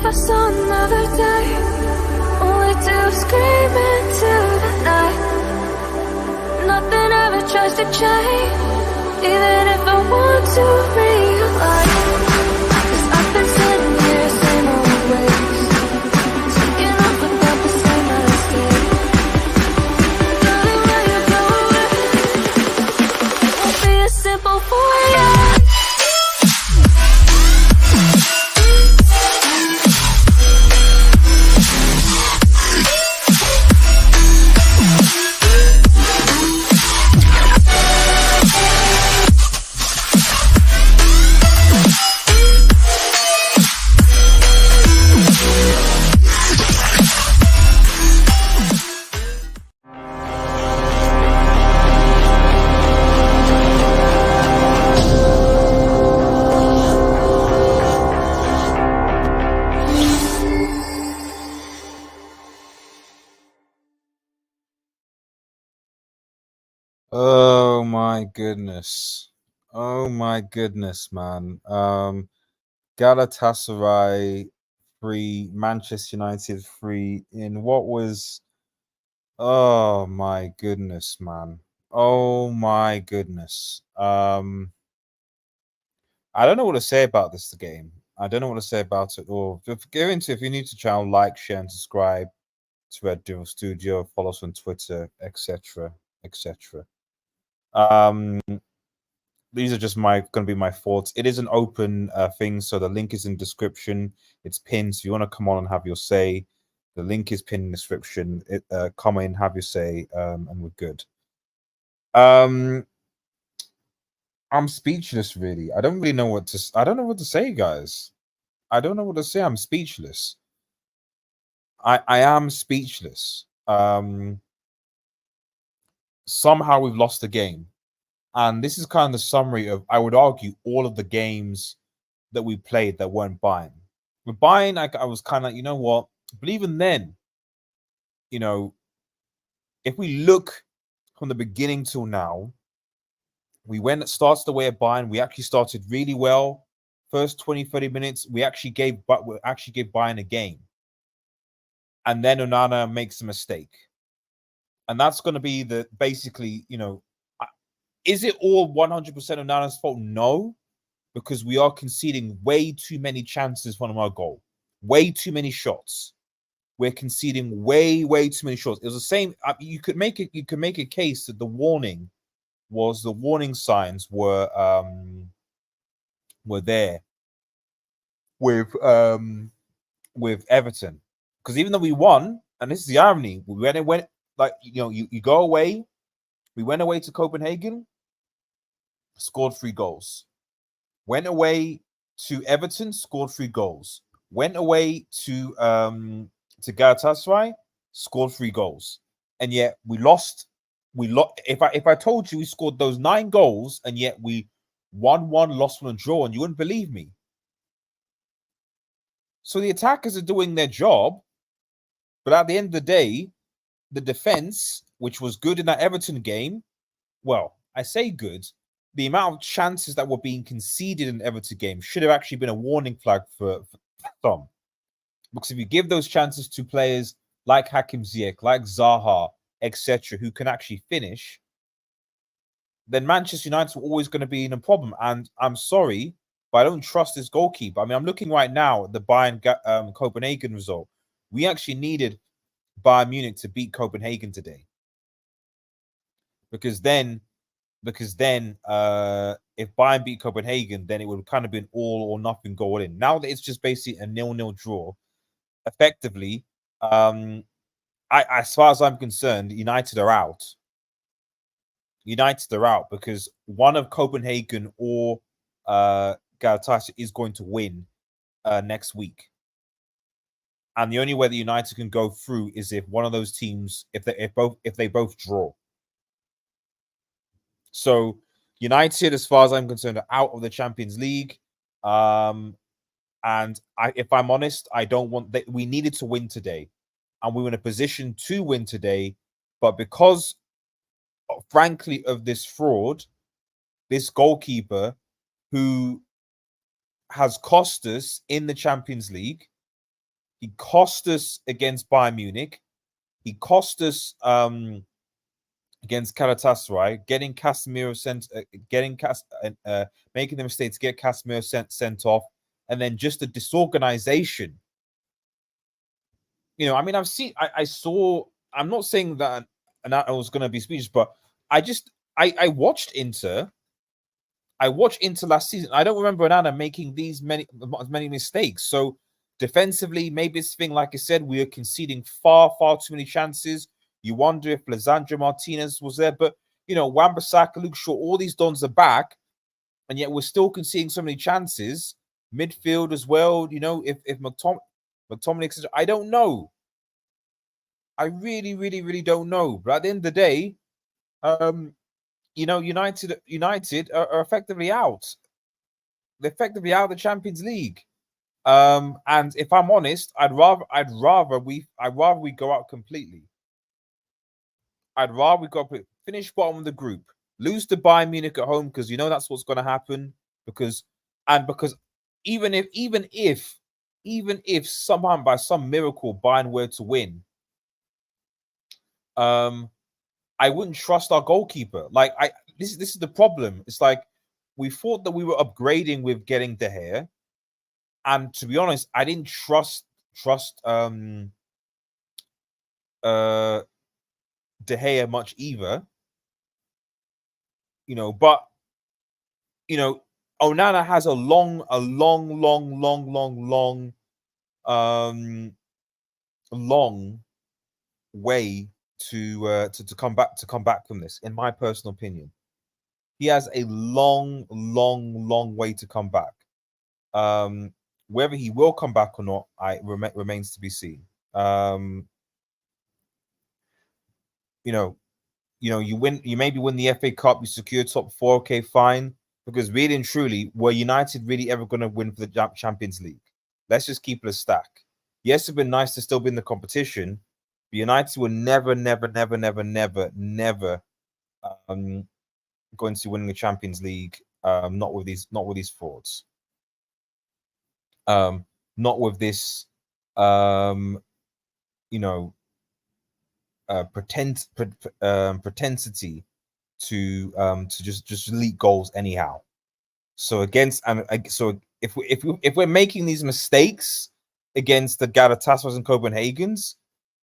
if I saw another day, only to scream into the night. Nothing ever tries to change, even if I want to realize. 'Cause I've been sitting here, same old ways, taking off without the same mistake. Darling, when you go away, it won't be as simple for you. Oh my goodness. Oh my goodness, man. Galatasaray 3, Manchester United 3 in what was, oh my goodness, man. Oh my goodness. I don't know what to say about this game. I don't know what to say about it all. If you're new to the channel, like, share, and subscribe to Red Devil Studio, follow us on Twitter, etc. etc. These are just going to be my thoughts. It is an open thing, so the link is in description. It's pinned. So if you want to come on and have your say, the link is pinned in the description. Come in, have your say, and we're good. I'm speechless, really. I don't really know what to. I don't know what to say, guys. I don't know what to say. I'm speechless. I am speechless. Somehow we've lost the game. And this is kind of the summary of, I would argue, all of the games that we played that weren't Bayern. With Bayern, I was kind of like, you know what? But even then, you know, if we look from the beginning till now, starts the way at Bayern. We actually started really well. First 20, 30 minutes, we actually gave Bayern a game. And then Onana makes a mistake. And that's going to be basically, is it all 100% Onana's fault? No, because we are conceding way too many chances from our goal, way too many shots. We're conceding way too many shots. It was the same. You could make a case that the warning signs were there with Everton, because even though we won, and this is the irony, you go away. We went away to Copenhagen, scored 3 goals. Went away to Everton, scored 3 goals. Went away to Galatasaray, scored 3 goals. And yet we lost. If I told you we scored those 9 goals and yet we won 1, lost 1, and draw, and you wouldn't believe me. So the attackers are doing their job, but at the end of the day, the defense, which was good in that Everton game, well, I say good. The amount of chances that were being conceded in the Everton game should have actually been a warning flag for Tom. Because if you give those chances to players like Hakim Ziyech, like Zaha, etc., who can actually finish, then Manchester United are always going to be in a problem. And I'm sorry, but I don't trust this goalkeeper. I mean, I'm looking right now at the Bayern Copenhagen result. We actually needed Bayern Munich to beat Copenhagen today. Because then if Bayern beat Copenhagen, then it would have kind of been all or nothing going in. Now that it's just basically a 0-0 draw, effectively, as far as I'm concerned, United are out. United are out because one of Copenhagen or Galatasaray is going to win next week. And the only way that United can go through is if one of those teams, if they both draw. So United, as far as I'm concerned, are out of the Champions League. And if I'm honest, I don't want that. We needed to win today, and we were in a position to win today. But because, frankly, of this fraud, this goalkeeper who has cost us in the Champions League, He cost us against Bayern Munich. He cost us against Galatasaray, getting Casemiro sent, making the mistake to get Casemiro sent off, and then just the disorganization. You know, I mean, I saw. I'm not saying that I was going to be speechless, but I watched Inter. I watched Inter last season. I don't remember Onana making these many mistakes. So defensively, maybe it's thing like I said, we are conceding far too many chances. You wonder if Lisandro Martinez was there, but you know, Wan-Bissaka, Luke Shaw, all these dons are back, and yet we're still conceding so many chances. Midfield as well. You know, if McTominay, I don't know. I really don't know. But at the end of the day, you know, United are effectively out. They're effectively out of the Champions League. And if I'm honest, I'd rather we go out completely. I'd rather we go finish bottom of the group, lose to Bayern Munich at home because you know that's what's going to happen. Because even if somehow by some miracle Bayern were to win, I wouldn't trust our goalkeeper. Like this is the problem. It's like we thought that we were upgrading with getting De Gea, and to be honest, I didn't trust De Gea much either. You know, but you know, Onana has a long way to come back from this, in my personal opinion. He has a long way to come back. Whether he will come back or not, remains to be seen. You maybe win the FA Cup, you secure top 4, okay, fine. Because really and truly, were United really ever going to win for the Champions League? Let's just keep it a stack. Yes, it'd been nice to still be in the competition, but United were never going to win the Champions League. Not with these frauds. Not with this, propensity to just leak goals anyhow. So if we're making these mistakes against the Galatasarays and Copenhagen's,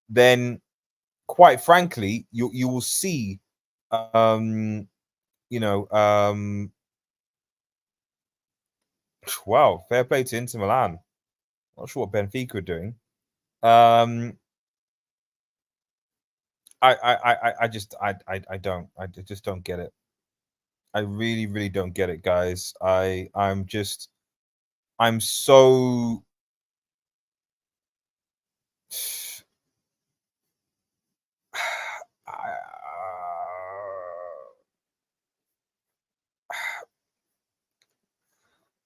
then quite frankly, you will see, wow, fair play to Inter Milan. Not sure what Benfica are doing. I just don't get it. I really don't get it, guys. I'm so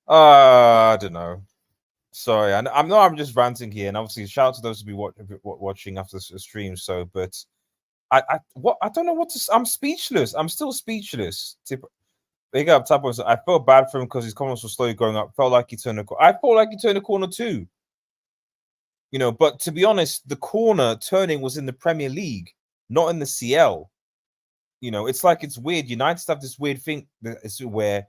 I don't know. Sorry, I'm just ranting here, and obviously shout out to those who be watching after the stream. So, but I don't know what to. I'm speechless. I'm still speechless. Big up Tapos. I felt bad for him because his comments were slowly going up. Felt like he turned the corner. I felt like he turned the corner too. You know, but to be honest, the corner turning was in the Premier League, not in the CL. You know, it's like it's weird. United have this weird thing where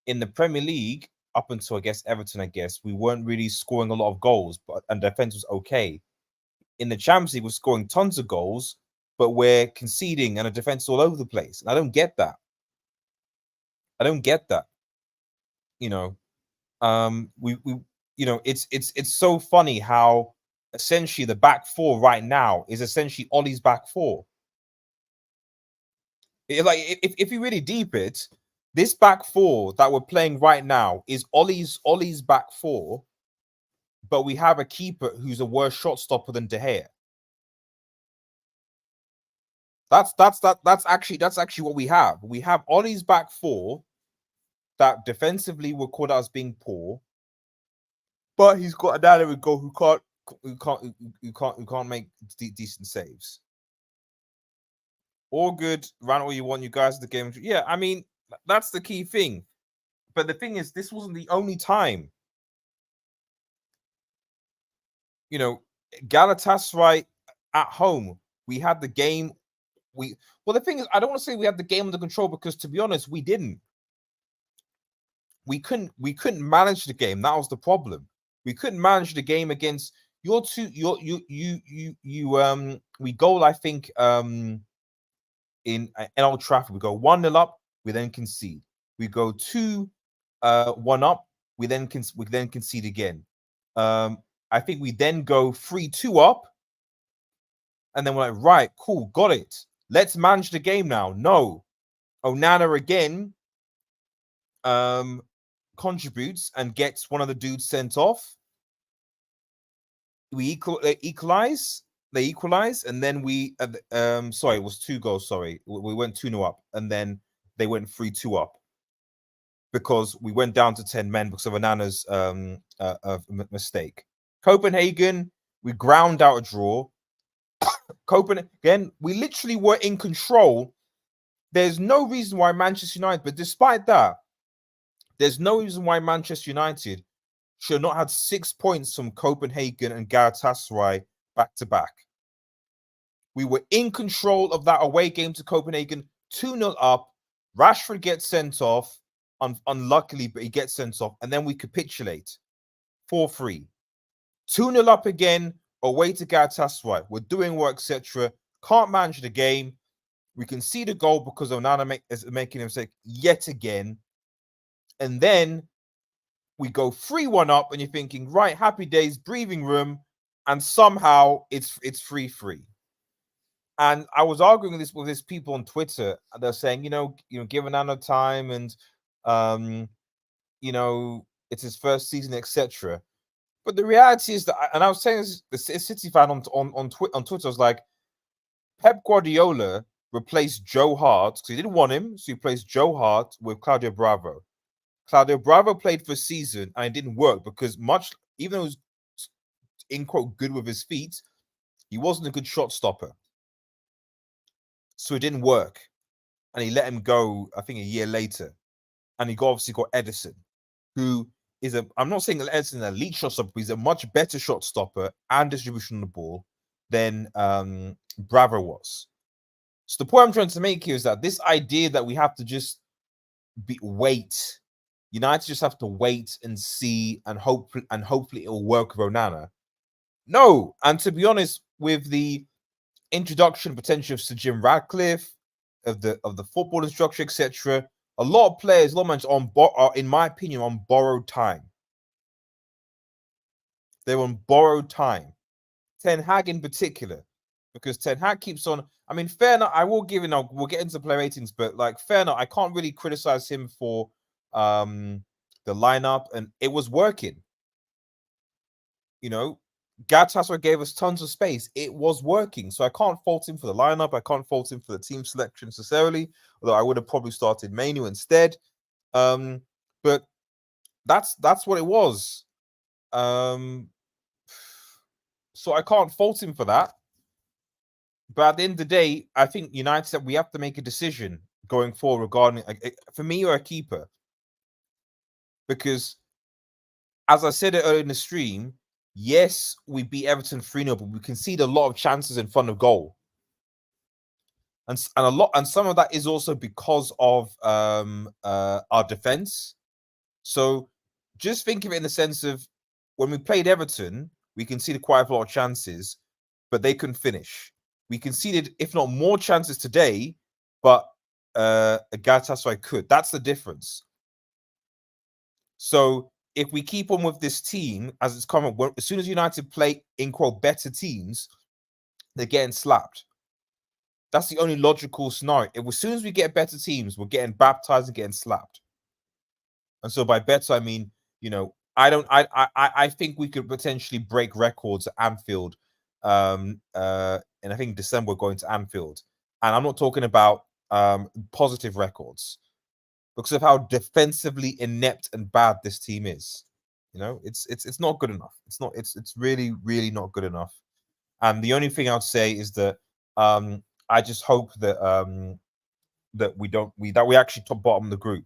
in the Premier League, up until I guess Everton, we weren't really scoring a lot of goals, and defense was okay. In the Champions League, we're scoring tons of goals, but we're conceding and a defense all over the place. And I don't get that. You know, it's so funny how essentially the back four right now is essentially Ollie's back four. Like if you really deep it, this back four that we're playing right now is Ollie's back four, but we have a keeper who's a worse shot stopper than De Gea. That's actually what we have. We have Ollie's back four that defensively were called out as being poor, but he's got a dynamic goal who can't make decent saves. All good, run all you want, you guys. The game, yeah. I mean, that's the key thing. But the thing is, this wasn't the only time. You know, Galatasaray at home, we had the game. Well, the thing is, I don't want to say we had the game under control because, to be honest, we didn't. We couldn't manage the game. That was the problem. We couldn't manage the game against your two. We go, I think, in Old Trafford, we go 1-0 up, we then concede. We go 2-1 up, we then concede again. I think we then go 3-2 up, and then we're like, right, cool, got it. Let's manage the game now. No, Onana again contributes and gets one of the dudes sent off. We equalize. They equalize, and then we sorry, it was 2 goals. Sorry, we went 2-0 up, and then they went 3-2 up because we went down to 10 men because of Onana's mistake. Copenhagen, we ground out a draw. Copenhagen, again, we literally were in control. There's no reason why Manchester United, but despite that, there's no reason why Manchester United should not have 6 points from Copenhagen and Galatasaray back to back. We were in control of that away game to Copenhagen, 2-0 up. Rashford gets sent off, unluckily, but he gets sent off, and then we capitulate, 4-3. 2-0 up again, away to Galatasaray. We're doing work, etc. Can't manage the game. We can see the goal because Onana is making a mistake yet again. And then we go 3-1 up, and you're thinking, right, happy days, breathing room, and somehow it's 3-3. And I was arguing this with these people on Twitter. They're saying, give Onana time, and it's his first season, etc. But the reality is that, and I was saying this, the City fan on Twitter was like, Pep Guardiola replaced Joe Hart because he didn't want him, so he replaced Joe Hart with Claudio Bravo. Claudio Bravo played for a season and it didn't work because even though he was in quote good with his feet, he wasn't a good shot stopper. So it didn't work. And he let him go, I think, a year later. And he obviously got Edison, who is I'm not saying Edison is an elite shot stopper, but he's a much better shot stopper and distribution of the ball than Bravo was. So the point I'm trying to make here is that this idea that we have to just wait, United just have to wait and see and hopefully it'll work with Onana. No, and to be honest, with the introduction potential of Sir Jim Radcliffe, of the football instructor, etc., a lot of players, a lot of managers are, in my opinion, on borrowed time. They're on borrowed time. Ten Hag in particular, because Ten Hag keeps on. I mean, fair enough. I will give it. We'll get into player ratings, but fair enough. I can't really criticize him for the lineup, and it was working. Galatasaray gave us tons of space. It was working, so I can't fault him for the lineup. I can't fault him for the team selection necessarily, although I would have probably started Manu instead. But that's what it was. So I can't fault him for that. But at the end of the day, I think United said we have to make a decision going forward regarding, for me, you're a keeper. Because, as I said it earlier in the stream, yes, we beat Everton 3-0, but we conceded a lot of chances in front of goal. And some of that is also because of our defense. So just think of it in the sense of when we played Everton, we conceded quite a lot of chances, but they couldn't finish. We conceded, if not more chances today, but Galatasaray could. That's the difference. So if we keep on with this team, as it's common, as soon as United play, in quote, better teams, they're getting slapped. That's the only logical scenario. As soon as we get better teams, we're getting baptized and getting slapped. And so by better, I mean, I think we could potentially break records at Anfield. And I think December we're going to Anfield. And I'm not talking about positive records because of how defensively inept and bad this team is. It's not good enough. It's really, really not good enough. And the only thing I'd say is that I just hope that that we actually top bottom the group.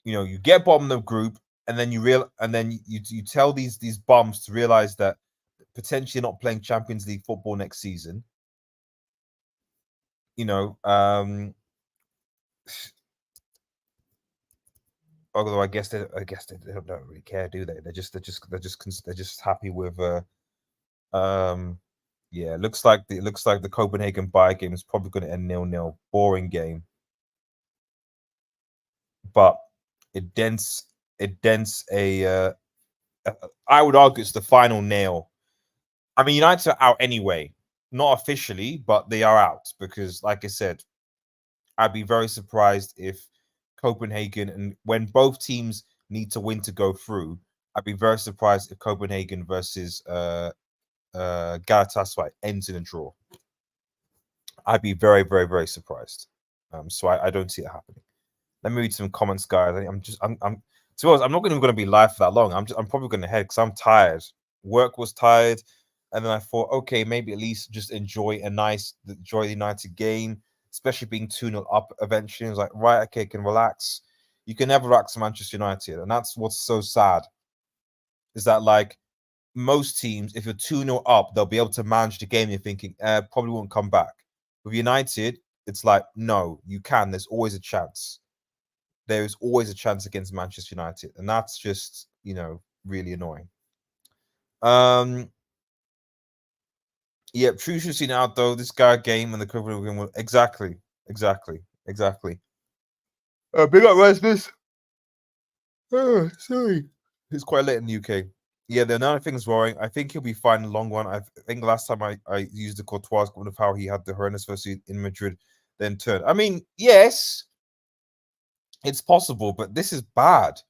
You get bottom of the group, and then you tell these bums to realize that potentially not playing Champions League football next season. Although I guess they don't really care, do they? They're just happy with yeah. Looks like the Copenhagen Bayern game is probably going to end 0-0. Boring game, but it dents a. I would argue it's the final nail. I mean, United are out anyway, not officially, but they are out because, like I said, I'd be very surprised if Copenhagen, and when both teams need to win to go through, I'd be very surprised if Copenhagen versus Galatasaray ends in a draw. I'd be very, very, very surprised. So I don't see it happening. Let me read some comments, guys. I'm to be honest, I'm not even going to be live for that long. I'm probably going to head because I'm tired. Work was tired, and then I thought, okay, maybe at least just enjoy the United game, especially being 2-0 up eventually. It's like, right, okay, I can relax. You can never relax Manchester United, and that's what's so sad. Is that like most teams, if you're 2-0 up, they'll be able to manage the game. You're thinking, probably won't come back. With United, it's like, no, you can. There's always a chance. There is always a chance against Manchester United, and that's just really annoying. Yeah, true should see now though. This guy game and the Copenhagen game exactly. Big up Rasmus. Oh, sorry. It's quite late in the UK. Yeah, the another thing's worrying. I think he'll be fine in the long run. I think last time I used the Courtois of how he had the horrendous first in Madrid, then turned. I mean, yes, it's possible, but this is bad.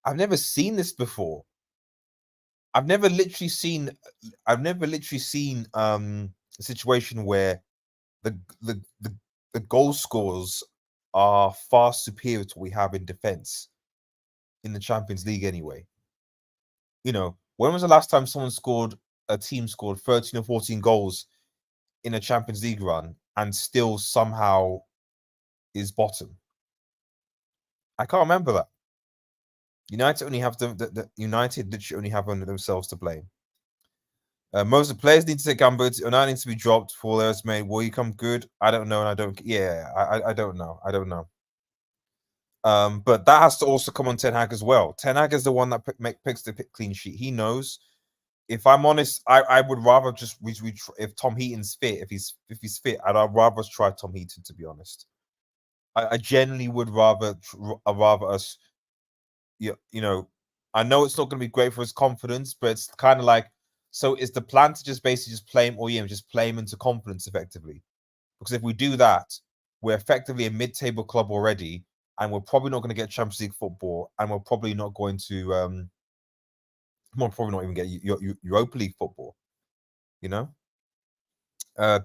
I've never seen this before. I've never literally seen a situation where the goal scores are far superior to what we have in defense in the Champions League anyway. When was the last time a team scored 13 or 14 goals in a Champions League run and still somehow is bottom? I can't remember that. United only have United literally only have themselves to blame. Most of the players need to take gambles. Onana needs to be dropped. 4 errors made. Will he come good? I don't know, and I don't. Yeah, I don't know. I don't know. But that has to also come on Ten Hag as well. Ten Hag is the one that picks the clean sheet. He knows. If I'm honest, I would rather just if Tom Heaton's fit. If he's fit, I'd rather try Tom Heaton, to be honest. I genuinely would rather us. I know it's not going to be great for his confidence, but it's kind of like. So is the plan to just basically just play him just play him into confidence effectively? Because if we do that, we're effectively a mid-table club already, and we're probably not going to get Champions League football, and we're probably not going to we'll probably not even get Europa League football.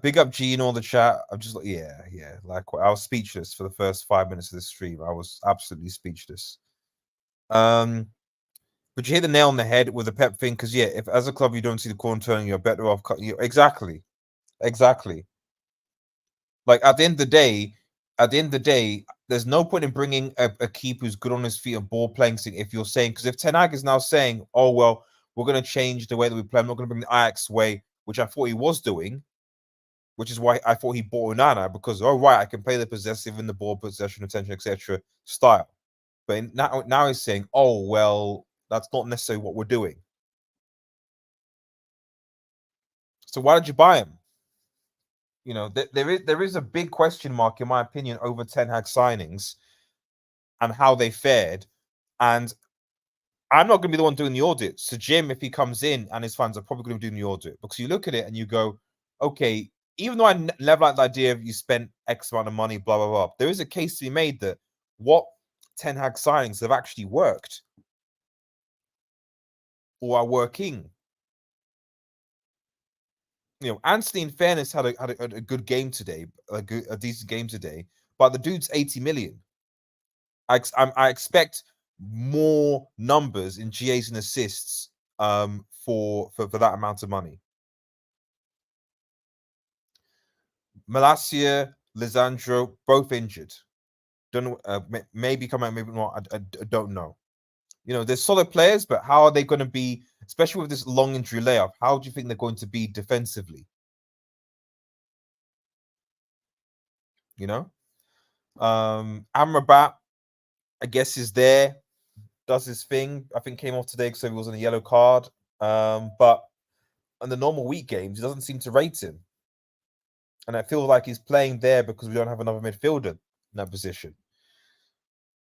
Big up G in all the chat. I'm just like, yeah. Like I was speechless for the first 5 minutes of the stream. I was absolutely speechless. But you hit the nail on the head with the Pep thing, because yeah, if as a club you don't see the corner turning, you're better off. Exactly. Like at the end of the day, there's no point in bringing a keeper who's good on his feet and ball playing thing. If you're saying, because if Ten Hag is now saying, oh well, we're going to change the way that we play. I'm not going to bring the Ajax way, which I thought he was doing, which is why I thought he bought Onana, because right, I can play the possessive in the ball possession, attention, etc. style. But now he's saying, oh well, that's not necessarily what we're doing. So why did you buy him? There is a big question mark, in my opinion, over Ten Hag signings and how they fared. And I'm not going to be the one doing the audit. So Jim, if he comes in and his fans are probably going to be doing the audit, because you look at it and you go, okay, even though I never like the idea of you spent X amount of money, blah, blah, blah, there is a case to be made that what Ten Hag signings have actually worked or are working. Anthony, in fairness, had a good game today, a decent game today, but the dude's 80 million. I expect more numbers in GAs and assists for that amount of money. Malacia, Lisandro, both injured. Don't know. Maybe come out, maybe not. I don't know. You know, they're solid players, but how are they going to be, especially with this long injury layoff? How do you think they're going to be defensively? You know, Amrabat, I guess, is there, does his thing. I think came off today because he was on a yellow card. But on the normal week games, he doesn't seem to rate him. And I feel like he's playing there because we don't have another midfielder in that position.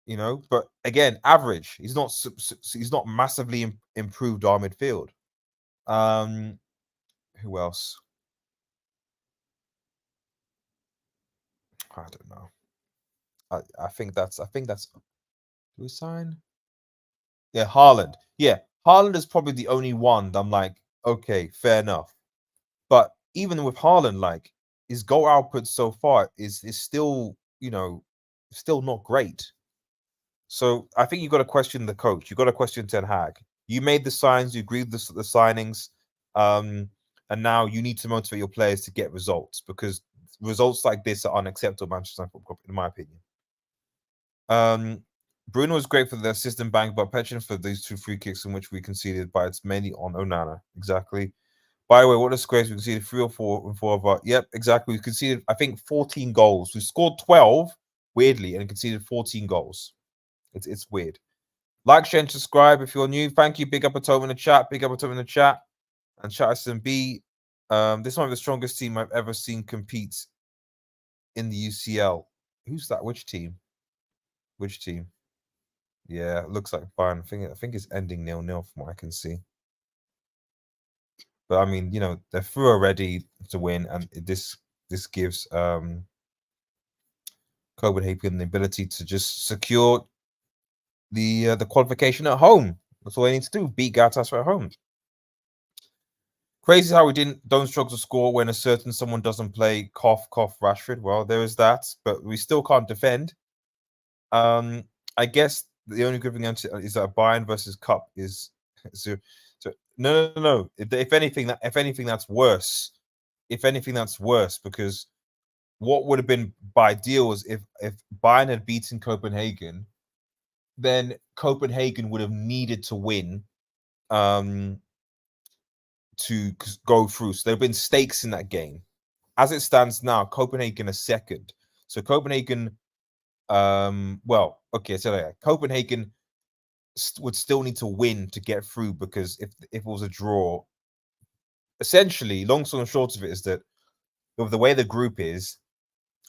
You know, but again, average. He's not massively improved our midfield. Who else? I don't know. I think that's do we sign? Yeah, Haaland. Yeah, Haaland is probably the only one that I'm like, okay, fair enough. But even with Haaland, like his goal output so far is still, you know, still not great. So I think you got to question the coach. You got to question Ten Hag. You made the signs, you agreed with the signings, and now you need to motivate your players to get results because results like this are unacceptable, Manchester United Football Club, in my opinion. Bruno was great for the assistant bank, but pension for these 2 free kicks in which we conceded, but it's mainly on Onana. Exactly. By the way, what a disgrace. We conceded 3 or 4 and 4 of our. Yep, exactly. We conceded, I think, 14 goals. We scored 12, weirdly, and conceded 14 goals. It's weird. Like, share, and subscribe if you're new. Thank you. Big up a Tom in the chat. Big up a Tom in the chat. And shout out to B. This might be the strongest team I've ever seen compete in the UCL. Who's that? Which team? Which team? Yeah, it looks like Bayern. I think it's ending 0-0 from what I can see. But I mean, you know, they're through already to win, and this gives Copenhagen the ability to just secure the qualification at home. That's all they need to do. Beat Galatasaray at home. Crazy how we don't struggle to score when a certain someone doesn't play. Cough, cough, Rashford. Well, there is that, but we still can't defend. I guess the only good thing is that Bayern versus Cup is so. No. If anything, that's worse. If anything, that's worse because what would have been by deal was if Bayern had beaten Copenhagen, then Copenhagen would have needed to win to go through. So there have been stakes in that game. As it stands now, Copenhagen is second. So Copenhagen, well, okay, so yeah, Copenhagen would still need to win to get through because if it was a draw, essentially, long story short of it is that with the way the group is,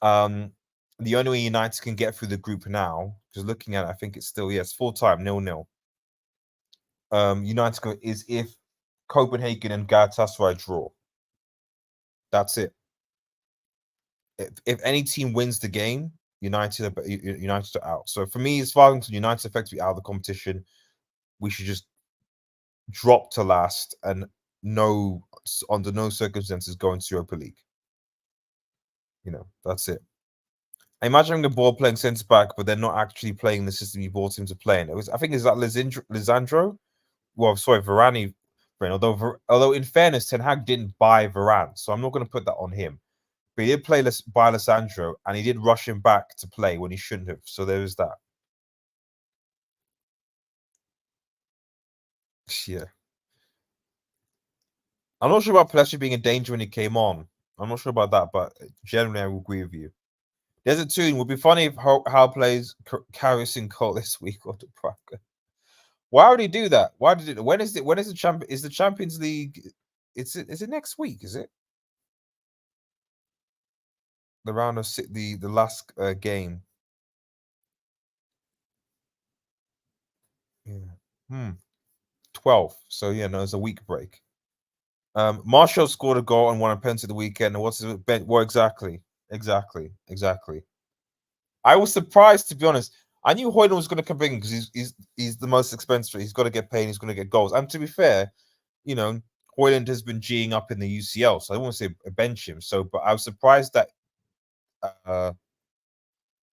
the only way United can get through the group now, because looking at it, I think it's still, yes, full time, 0-0. United is if Copenhagen and Galatasaray draw. That's it. If any team wins the game, United are out. So for me, as far as United effectively out of the competition, we should just drop to last and under no circumstances go into Europa League. You know, that's it. I imagine having a ball playing centre back, but they're not actually playing the system you bought him to play in. I think it's that Lisandro. Well, sorry, Varane. Although in fairness, Ten Hag didn't buy Varane, so I'm not going to put that on him. But he did buy Alessandro, and he did rush him back to play when he shouldn't have. So there is that. Yeah. I'm not sure about Pelestri being in danger when he came on. I'm not sure about that, but generally I will agree with you. There's a tune. Would be funny if How plays Karius Cole this week or the Braga. Why would he do that? Why did it? When is it? When is the champ? Is the Champions League? Is it next week? Is it the round of the last game? Yeah. 12. So yeah, no, there's a week break. Marshall scored a goal and won a penalty the weekend. And what's his bench? Well, exactly. I was surprised, to be honest. I knew Hoyland was going to come in because he's the most expensive. He's got to get paid. He's going to get goals. And to be fair, you know, Hoyland has been G'ing up in the UCL, so I don't want to say bench him. So, but I was surprised that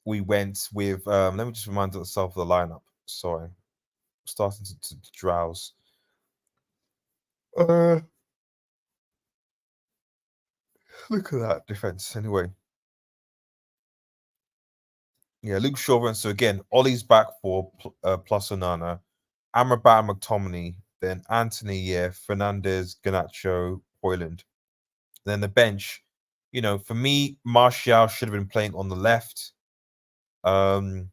we went with. Let me just remind myself of the lineup. Sorry, I'm starting to drowse. Look at that defense. Anyway, yeah, Luke Shaw. So again, Ollie's back for plus Onana. Amrabat and McTominay, then Anthony, Fernandez, Garnacho, Hoyland. Then the bench, for me, Martial should have been playing on the left. Garnacho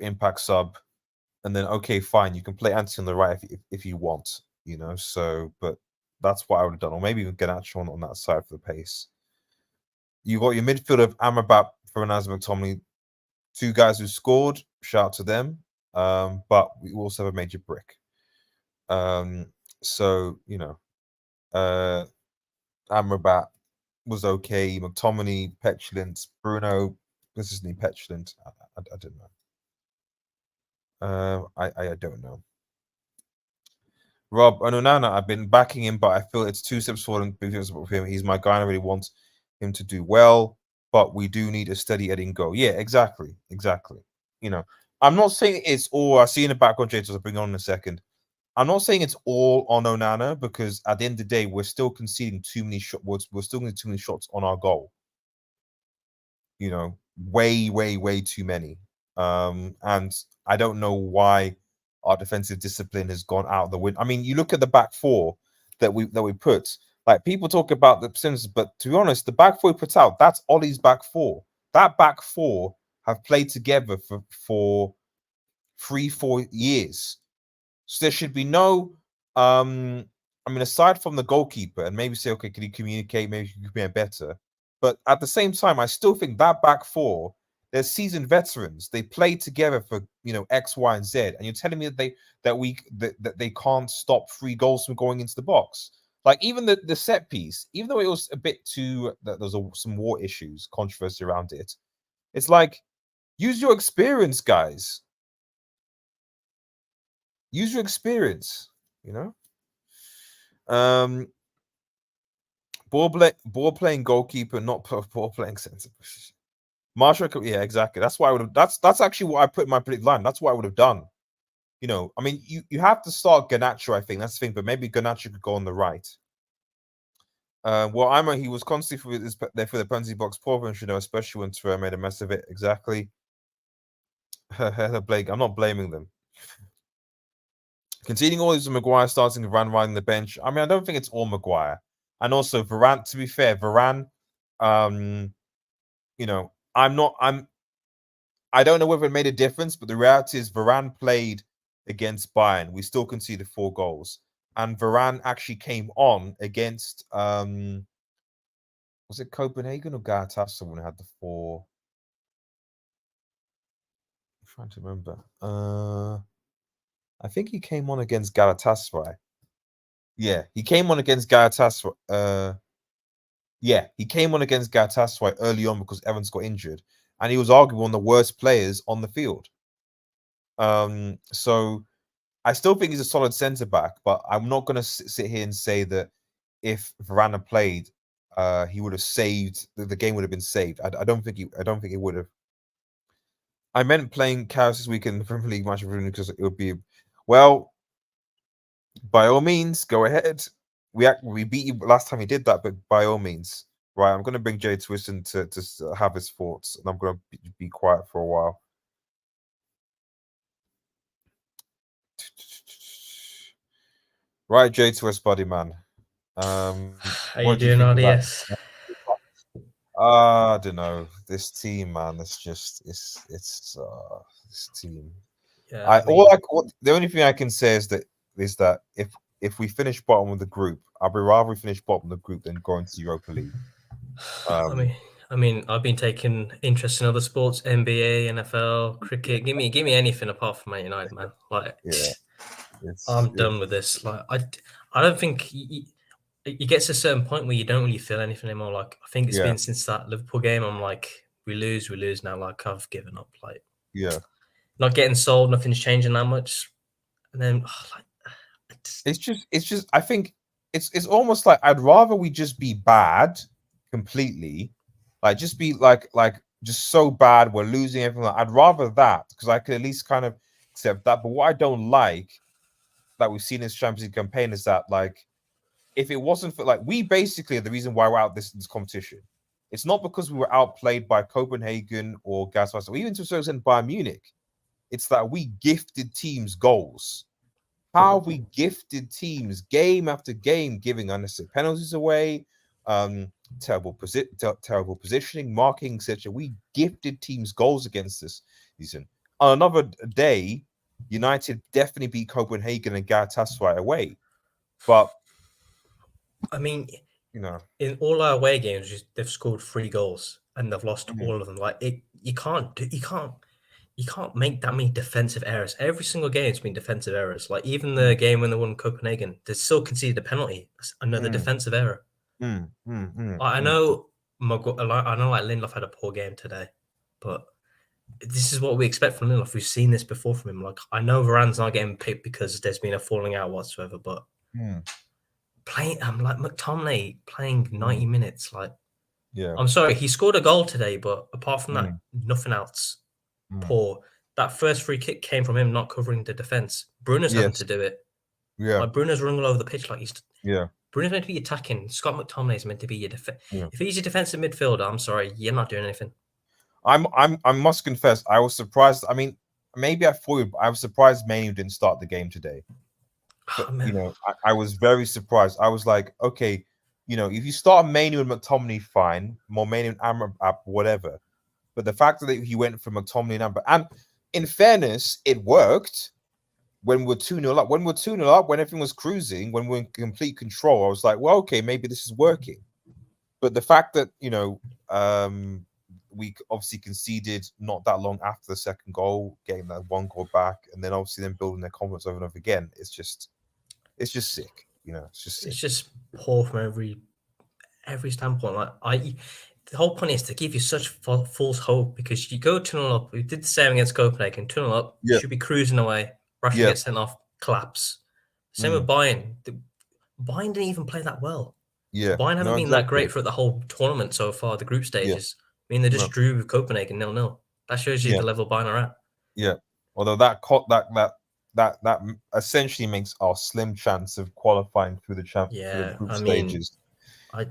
impact sub, and then okay, fine, you can play Anthony on the right if you want, So, but that's what I would have done, or maybe even Garnacho on that side for the pace. You got your midfield of Amrabat, Fernandez, McTominay, two guys who scored. Shout out to them. But we also have a major brick. So Amrabat was okay. McTominay, petulant. Bruno, this is name petulant. I don't know. I don't know. Rob Onana, I've been backing him, but I feel it's 2 steps forward because of him. He's my guy, and I really want him to do well, but we do need a steady Edding go. Yeah, exactly. I'm not saying it's all. I see in the background, Jay, I'll bring on in a second. I'm not saying it's all on Onana, because at the end of the day, we're still conceding too many shots. We're still getting too many shots on our goal. Way, way, way too many. And I don't know why our defensive discipline has gone out the window. I mean, you look at the back four that we put. Like, people talk about the percentages, but to be honest, the back four we put out, that's Ollie's back four. That back four have played together for 3-4 years. So there should be no aside from the goalkeeper, and maybe say, okay, can you communicate? Maybe you could be better. But at the same time, I still think that back four, they're seasoned veterans. They played together for X, Y, and Z. And you're telling me that they can't stop 3 goals from going into the box. Like, even the set piece, even though it was a bit too, there was some war issues, controversy around it. It's like, use your experience, guys. Use your experience, Ball playing goalkeeper, not ball playing center. Marshall, yeah, exactly. That's why I would have. That's actually what I put in my predicted line. That's what I would have done. You have to start Garnacho. I think that's the thing, but maybe Garnacho could go on the right. He was constantly there for the penalty box. Poor should know, especially when Torreira made a mess of it. Exactly. Blake, I'm not blaming them. Conceding all these, Maguire starting, Varane riding the bench. I don't think it's all Maguire. And also Varane, to be fair, Varane, I don't know whether it made a difference, but the reality is Varane played against Bayern. We still conceded 4 goals. And Varane actually came on against, was it Copenhagen or Galatasaray when it had the 4? I'm trying to remember. I think he came on against Galatasaray. Yeah, he came on against Galatasaray. He came on against Galatasaray early on because Evans got injured, and he was arguably one of the worst players on the field. So I still think he's a solid centre back, but I'm not going to sit here and say that if Varane had played, he would have saved the game. Would have been saved. I don't think he would have. I meant playing Chaos this weekend in the Premier League match because it would be. Well, by all means, go ahead. We beat you last time he did that, but by all means. Right, I'm going to bring Jay Twiston to have his thoughts, and I'm going to be quiet for a while. Right, Jay Twist, buddy man. How you doing, RDS? I don't know. This team, man. It's this team. Yeah, the only thing I can say is that if we finish bottom of the group, I'd rather we finish bottom of the group than go into Europa League. I've been taking interest in other sports, NBA, NFL, cricket. Give me anything apart from Man United, man. Like, yeah, I'm done with this. Like, I don't think it gets to a certain point where you don't really feel anything anymore. Like, I think it's been since that Liverpool game. I'm like, we lose now. Like, I've given up. Like, not getting sold, nothing's changing that much. And then, it's just. I think it's almost like I'd rather we just be bad completely, like just be like just so bad we're losing everything. I'd rather that, because I could at least kind of accept that. But what I don't like that we've seen in this Champions League campaign is that, like, if it wasn't for, like, we basically are the reason why we're out this competition. It's not because we were outplayed by Copenhagen or Galatasaray, or even to a certain extent Bayern Munich. It's that we gifted teams goals. How have we gifted teams game after game, giving unnecessary penalties away, terrible positioning, marking, etc. We gifted teams goals against this season. On another day, United definitely beat Copenhagen and Galatasaray away. But I mean, you know, in all our away games, they've scored 3 goals and they've lost all of them. Like you can't make that many defensive errors. Every single game has been defensive errors. Like even the game when they won Copenhagen, they still conceded a penalty. That's another defensive error. I know like Lindelof had a poor game today, but this is what we expect from Lindelof. We've seen this before from him. Like I know Varane's not getting picked because there's been a falling out whatsoever, but playing like McTominay playing 90 minutes, like I'm sorry, he scored a goal today, but apart from that, nothing else. Poor. That first free kick came from him not covering the defense. Bruno's having to do it. Like Bruno's running all over the pitch like he's Bruno's meant to be attacking. Scott McTominay is meant to be your defense. If he's your defensive midfielder, I'm sorry, you're not doing anything. I must confess, I was surprised. I mean, maybe I thought I was surprised Manu didn't start the game today. But, you know, I was very surprised. I was like, okay, you know, if you start Manu and McTominay, fine. More Manu and Amrabat, whatever. But the fact that he went from McTominay and Amrabat, and in fairness, it worked when we're 2-0 up. When we're 2-0 up, when everything was cruising, when we're in complete control, I was like, well, okay, maybe this is working. But the fact that, you know, we obviously conceded not that long after the second goal, getting that 1 goal back, and then obviously then building their confidence over and over again, it's just sick. You know, it's just sick. It's just poor from every standpoint. Like the whole point is to give you such false hope because you go 2-0 up. We did the same against Copenhagen. 2-0 up, you should be cruising away. Rashford gets sent off, collapse. Same with Bayern. Bayern didn't even play that well. Bayern haven't been that great for the whole tournament so far. The group stages. I mean, they just drew with Copenhagen 0-0. That shows you the level Bayern are at. Yeah. Although that essentially makes our slim chance of qualifying through the group stages.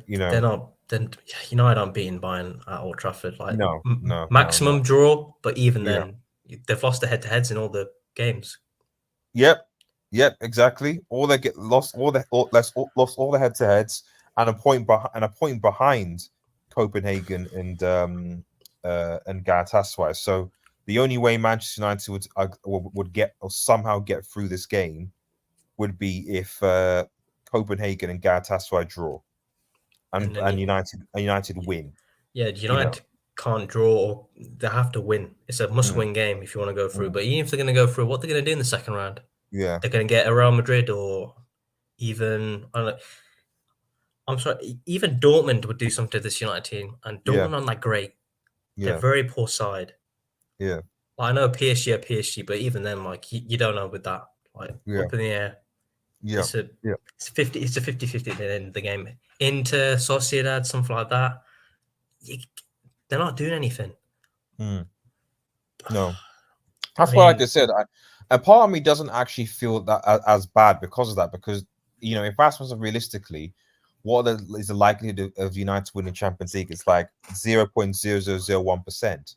They're not. Then United aren't beating Bayern at Old Trafford. Like no, maximum draw, but even then, they've lost the head-to-heads in all the games. Yep, exactly. All they lost all the head-to-heads and a point behind Copenhagen and Galatasaray. So the only way Manchester United would get or somehow get through this game would be if Copenhagen and Galatasaray draw. And United win. Yeah, United can't draw or they have to win. It's a must-win game if you want to go through. But even if they're going to go through, what they're going to do in the second round? Yeah, they're going to get a Real Madrid or even I'm sorry, even Dortmund would do something to this United team, and Dortmund aren't that great. They're very poor side. Yeah, I know PSG are PSG, but even then, like you don't know with that, like up in the air. Yeah, it's a 50-50 at the end of the game. Inter, Sociedad, something like that. They're not doing anything. No, that's why, like I said, a part of me doesn't actually feel that as bad because of that. Because you know, if I ask myself realistically, what is the likelihood of United winning Champions League? It's like 0.0001%.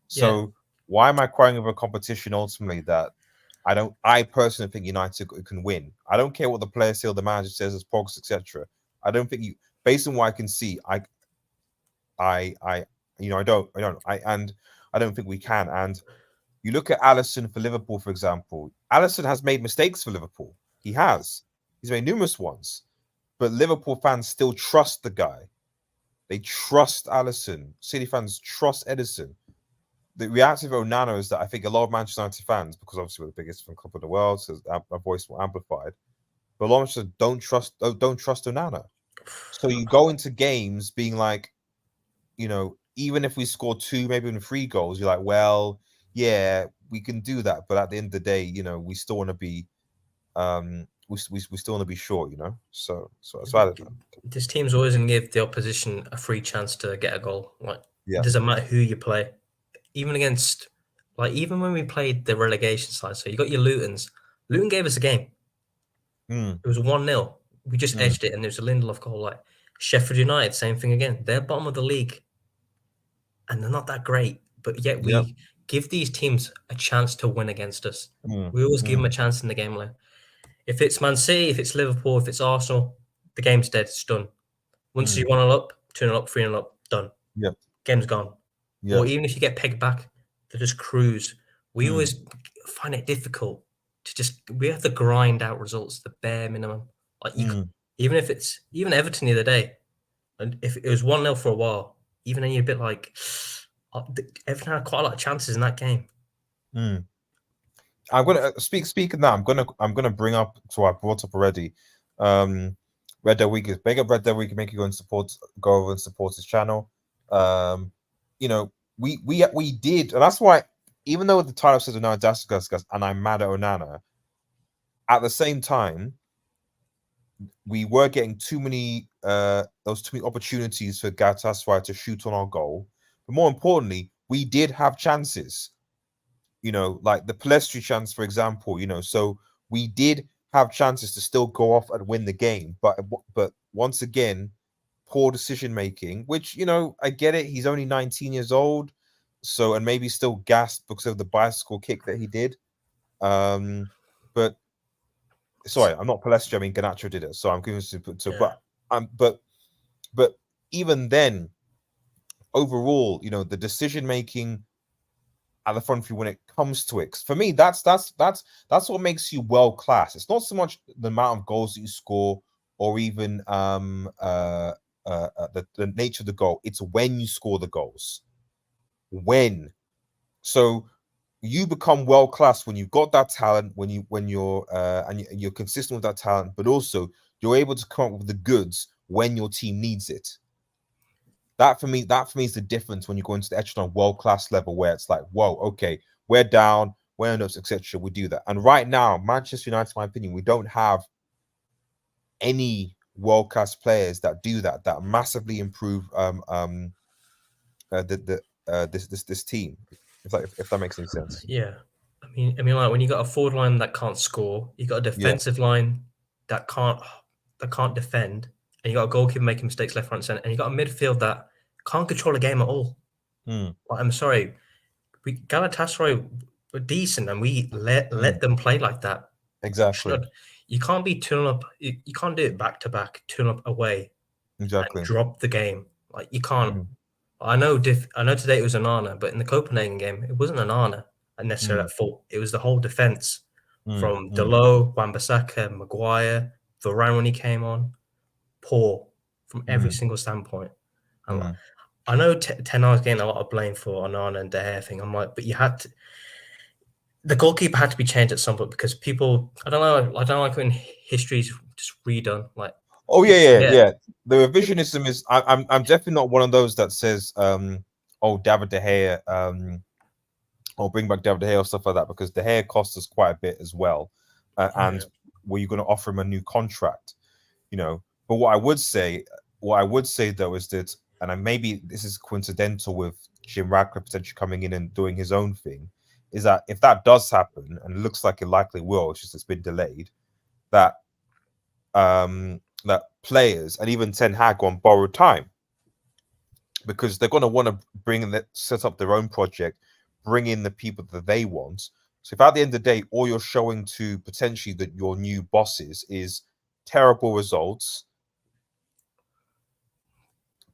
So why am I crying over a competition ultimately that I personally think United can win? I don't care what the players say or the manager says as progress, etc. I don't think based on what I can see, I don't think we can. And you look at Alisson for Liverpool, for example. Alisson has made mistakes for Liverpool. He's made numerous ones, but Liverpool fans still trust the guy. They trust Alisson. City fans trust Edison. The reality of Onana is that I think a lot of Manchester United fans, because obviously we're the biggest fan club in the world, so our voice more amplified, but a lot of them don't trust Onana. So you go into games being like, you know, even if we score 2, maybe even 3 goals, you're like, well, yeah, we can do that. But at the end of the day, you know, we still want to be, we still want to be sure, you know. So I don't know. This team's always going to give the opposition a free chance to get a goal. Like it doesn't matter who you play. Even against, like, even when we played the relegation side, so you got your Lutons. Luton gave us a game. It was 1-0. We just edged it, and there's a Lindelof goal. Like Sheffield United, same thing again. They're bottom of the league, and they're not that great. But yet we give these teams a chance to win against us. We always give them a chance in the game. Like, if it's Man City, if it's Liverpool, if it's Arsenal, the game's dead. It's done. Once you 1-0 up, 2-0 up, 3-0 up, done. Yeah. Game's gone. Yeah. Or even if you get pegged back, they just cruise. We always find it difficult to just. We have to grind out results, the bare minimum. Like even if it's even Everton the other day, and if it was 1-0 for a while, even then you're a bit like Everton had quite a lot of chances in that game. I'm gonna speaking now. I'm gonna bring up, so I brought up already. Red Dead Week is big up Red Dead Week. Make you go over and support his channel. You know, we did, and that's why, even though the title says Onana Disgrace and I'm mad at Onana, at the same time, we were getting too many opportunities for Galatasaray to shoot on our goal. But more importantly, we did have chances. You know, like the Palestri chance, for example. You know, so we did have chances to still go off and win the game. But once again, poor decision making. Which, you know, I get it. He's only 19 years old, so, and maybe still gassed because of the bicycle kick that he did. But sorry, I'm not Palestri. I mean, Garnacho did it. So I'm giving but even then, overall, you know, the decision making at the front when it comes to it, for me, that's what makes you world class. It's not so much the amount of goals that you score, or even the nature of the goal. It's when you score the goals. So you become world class when you've got that talent, when you're consistent with that talent, but also you're able to come up with the goods when your team needs it. That for me is the difference when you go into the echelon world class level, where it's like, whoa, okay, we're down, we're in us, etc. We do that, and right now, Manchester United, in my opinion, we don't have any world class players that do that. That massively improve this team. If that makes any sense. Yeah, I mean, like when you got a forward line that can't score, you got a defensive line that can't defend, and you got a goalkeeper making mistakes left, right, and centre, and you got a midfield that can't control a game at all. Like, I'm sorry, Galatasaray were decent, and we let them play like that. Exactly. You can't be 2-0 up. You can't do it back to back, 2-0 up away. Exactly. And drop the game. Like, you can't. I know today it was Onana, but in the Copenhagen game, it wasn't Onana necessarily at fault. It was the whole defense from Delo, Wan-Bissaka, Maguire, Varane when he came on. Poor from every single standpoint. I know Ten Hag's getting a lot of blame for Onana and De Gea thing. I'm like, but you had to. The goalkeeper had to be changed at some point because people. I don't know. I when history's just redone. Like, oh yeah. The revisionism is. I'm definitely not one of those that says, oh, David De Gea, or bring back David De Gea or stuff like that, because De Gea cost us quite a bit as well, and were you going to offer him a new contract? You know. But what I would say though is that, and maybe this is coincidental with Jim Ratcliffe potentially coming in and doing his own thing, is that if that does happen, and it looks like it likely will, it's just it's been delayed, that that players and even Ten Hag on borrowed time, because they're going to want to set up their own project, bring in the people that they want. So if at the end of the day, all you're showing to potentially that your new bosses is terrible results,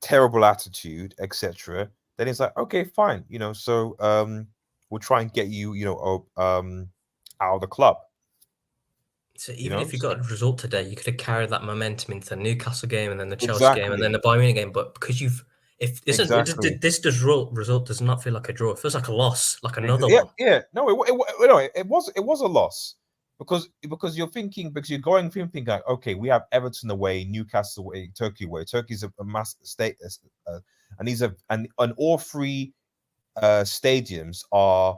terrible attitude, etc., then it's like, okay, fine, you know, so we'll try and get you, you know, out of the club. So even if you got a result today, you could have carried that momentum into the Newcastle game and then the Chelsea game and then the Bayern Munich game. But because this result does not feel like a draw. It feels like a loss, like another one. Yeah, no, it was a loss because you're thinking, because you're going thinking like, okay, we have Everton away, Newcastle away, Turkey away. Turkey's a mass state, and these are and all three stadiums are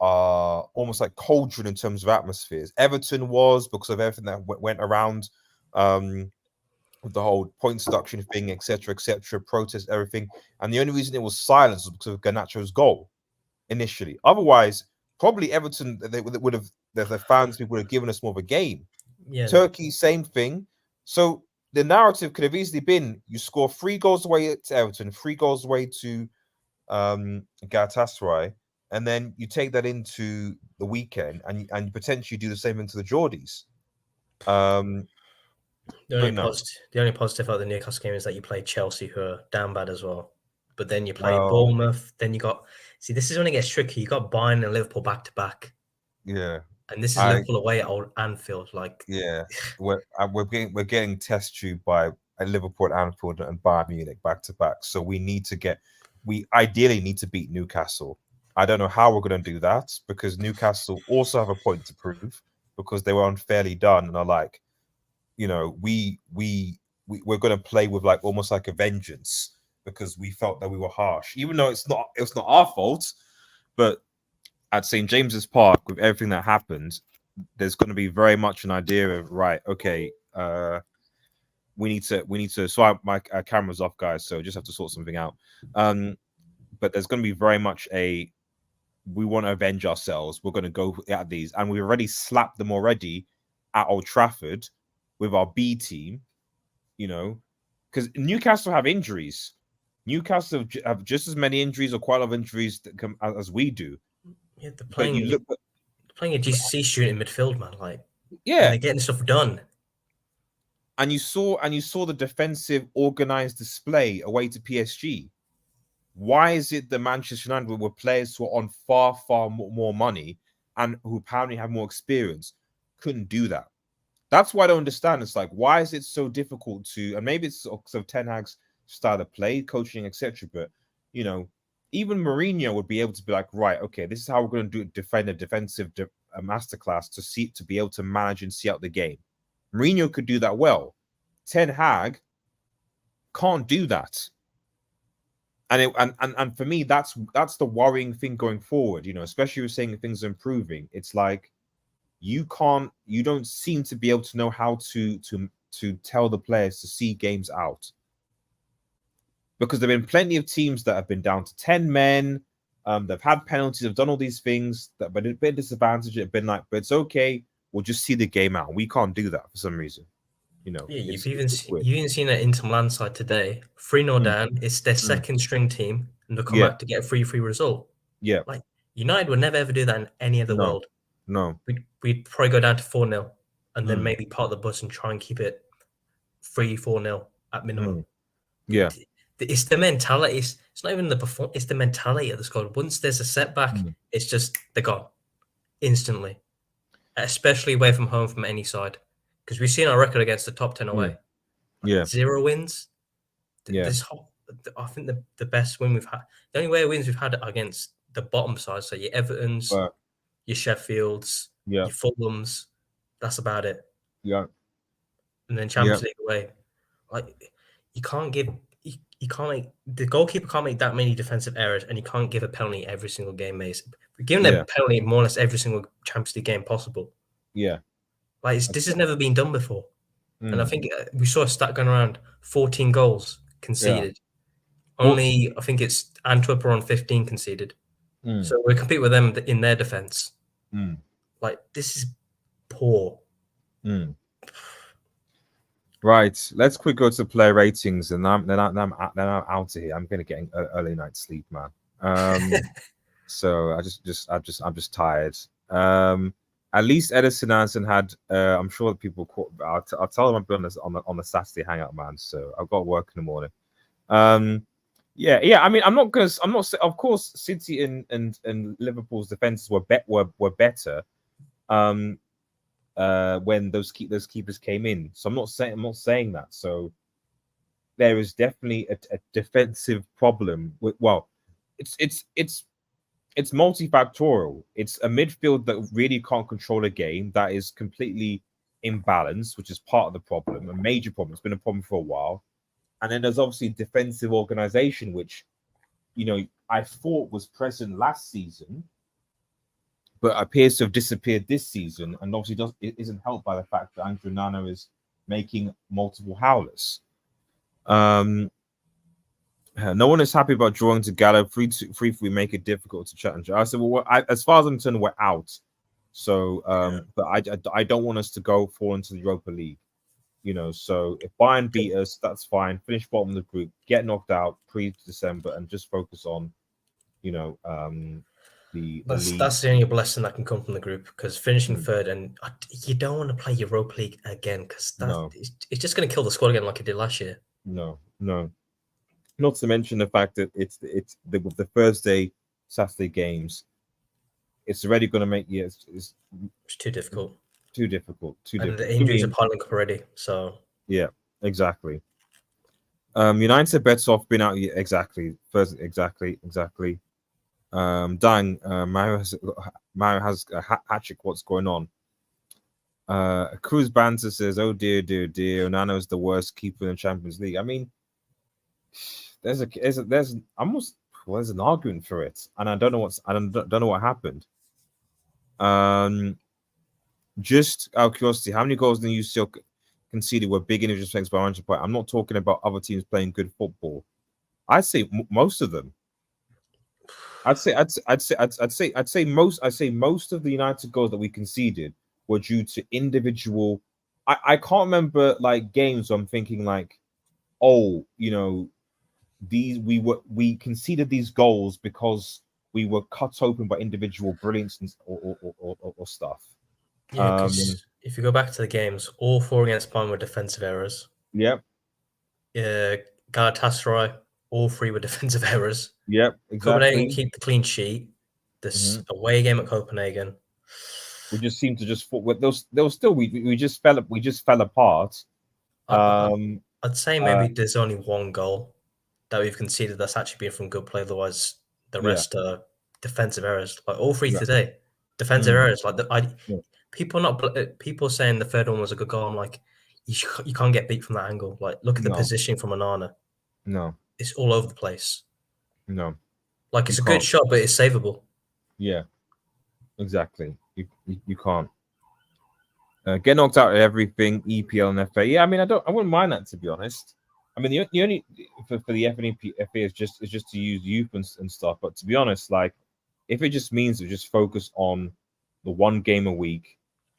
almost like cauldron in terms of atmospheres. Everton was, because of everything that went around with the whole point deduction thing, etc., protest, everything. And the only reason it was silence was because of Garnacho's goal initially. Otherwise, probably Everton, they would have, the fans would have given us more of a game. Yeah. Turkey, same thing. So the narrative could have easily been, you score 3 goals away to Everton, 3 goals away to Galatasaray, and then you take that into the weekend, and potentially do the same into the Geordies. The only positive about the Newcastle game is that you play Chelsea, who are down bad as well. But then you play Bournemouth. Then you got this is when it gets tricky. You got Bayern and Liverpool back to back. Yeah, and this is Liverpool away at Old Anfield. Like, yeah, we're getting test tube by Liverpool, Anfield, and Bayern Munich back to back. So we ideally need to beat Newcastle. I don't know how we're going to do that, because Newcastle also have a point to prove, because they were unfairly done and are like, we're going to play with like almost like a vengeance, because we felt that we were harsh, even though it's not our fault. But at St. James's Park, with everything that happened, there's going to be very much an idea of, right, okay, we need to swipe my cameras off, guys, so just have to sort something out. But there's going to be very much we want to avenge ourselves. We're going to go at these, and we've already slapped them already at Old Trafford with our B team, because Newcastle have injuries. Newcastle have just as many injuries, or quite a lot of injuries as we do. Yeah, they're playing a GCC student in midfield, man. Like, yeah, they're getting stuff done. And you saw the defensive organized display away to PSG. Why is it that Manchester United, were players who are on far, far more money and who apparently have more experience, couldn't do that? That's why I don't understand. It's like, why is it so difficult to, and maybe it's because of Ten Hag's style of play, coaching, etc. But, even Mourinho would be able to be like, right, okay, this is how we're going to defend a defensive masterclass to be able to manage and see out the game. Mourinho could do that well. Ten Hag can't do that. And for me, that's the worrying thing going forward, especially with saying things are improving. It's like, you don't seem to be able to know how to tell the players to see games out, because there have been plenty of teams that have been down to 10 men. They've had penalties, they've done all these things, but it's been disadvantaged. It's been like, but it's okay, we'll just see the game out. We can't do that for some reason. Yeah, you've even seen an Inter Milan side today, 3-0 down. It's their second string team, and they'll come back to get a 3-3 result. Yeah, like United would never ever do that in any other world. No, we'd probably go down to 4-0, and then maybe part the bus and try and keep it 3-4-0 at minimum. Yeah, it's the mentality. It's not even the performance. It's the mentality of the squad. Once there's a setback, it's just they're gone instantly, especially away from home from any side. Because we've seen our record against the top 10 away. 0 wins. I think the best win we've had, the only way wins we've had against the bottom side, so your Evertons, your Sheffields, your Fulhams, that's about it. Yeah. And then Champions League away. Like, the goalkeeper can't make that many defensive errors, and you can't give a penalty every single game, mate. We're giving them a penalty more or less every single Champions League game possible. Yeah. Like, this has never been done before. And I think we saw a stat going around, 14 goals conceded. Only, I think it's Antwerp are on 15 conceded. So we compete with them in their defense. Like, this is poor. Right. Let's quick go to player ratings, and then I'm out of here. I'm gonna get an early night sleep, man. So I'm just tired. At least Edison Anderson had. I'm sure that people. I'll tell them I'll be on the Saturday hangout, man. So I've got work in the morning. Yeah. I mean, I'm not. Of course, City and Liverpool's defenses were better. When those keepers came in. So I'm not saying that. So there is definitely a defensive problem. It's multifactorial. It's a midfield that really can't control a game, that is completely imbalanced, which is part of the problem, a major problem. It's been a problem for a while. And then there's obviously defensive organization, which, I thought was present last season, but appears to have disappeared this season, and obviously isn't helped by the fact that Andrew Onana is making multiple howlers. No one is happy about drawing to Gallo. 3-3 we make it difficult to challenge. I said, well, as far as I'm concerned, we're out. So, but I don't want us to fall into the Europa League. So if Bayern beat us, that's fine. Finish bottom of the group, get knocked out pre-December, and just focus on, the That's league. that's the only blessing that can come from the group, because finishing third, and you don't want to play Europa League again, because No. it's just going to kill the squad again like it did last year. No. Not to mention the fact that it's the Thursday, Saturday games. It's already going to make it's too difficult. Too difficult. And the injuries are piling up already. So yeah, exactly. United bets off been out exactly. First, exactly. Mario has a hat trick. What's going on? Cruz Banter says, "Oh dear, Onana is the worst keeper in the Champions League." I mean, there's almost there's an argument for it, and I don't know what happened. Just out of curiosity, how many goals did you UCL conceded were big individual strengths by 100 points? I'm not talking about other teams playing good football. I'd say most of them. I'd say most of the United goals that we conceded were due to individual. I can't remember like games where I'm thinking like, oh, we conceded these goals because we were cut open by individual brilliance or stuff. Yeah, because if you go back to the games, all 4 against Bayern were defensive errors. Yep. Galatasaray, all 3 were defensive errors. Yep, exactly. Copenhagen keep the clean sheet. This away game at Copenhagen. We just seemed to just there was still we just fell apart. I'd say maybe there's only 1 goal that we've conceded that's actually been from good play. Otherwise, the rest are defensive errors. Like all 3 today, defensive errors. Like people saying the third one was a good goal. I'm like, you can't get beat from that angle. Like, look at the positioning from Onana. No, it's all over the place. No, like it's a good shot, but it's savable. Yeah, exactly. You can't get knocked out at everything. EPL and FA. Yeah, I mean, I wouldn't mind that, to be honest. I mean, the only for the FA is just to use youth and stuff. But to be honest, like if it just means to just focus on the 1 game a week,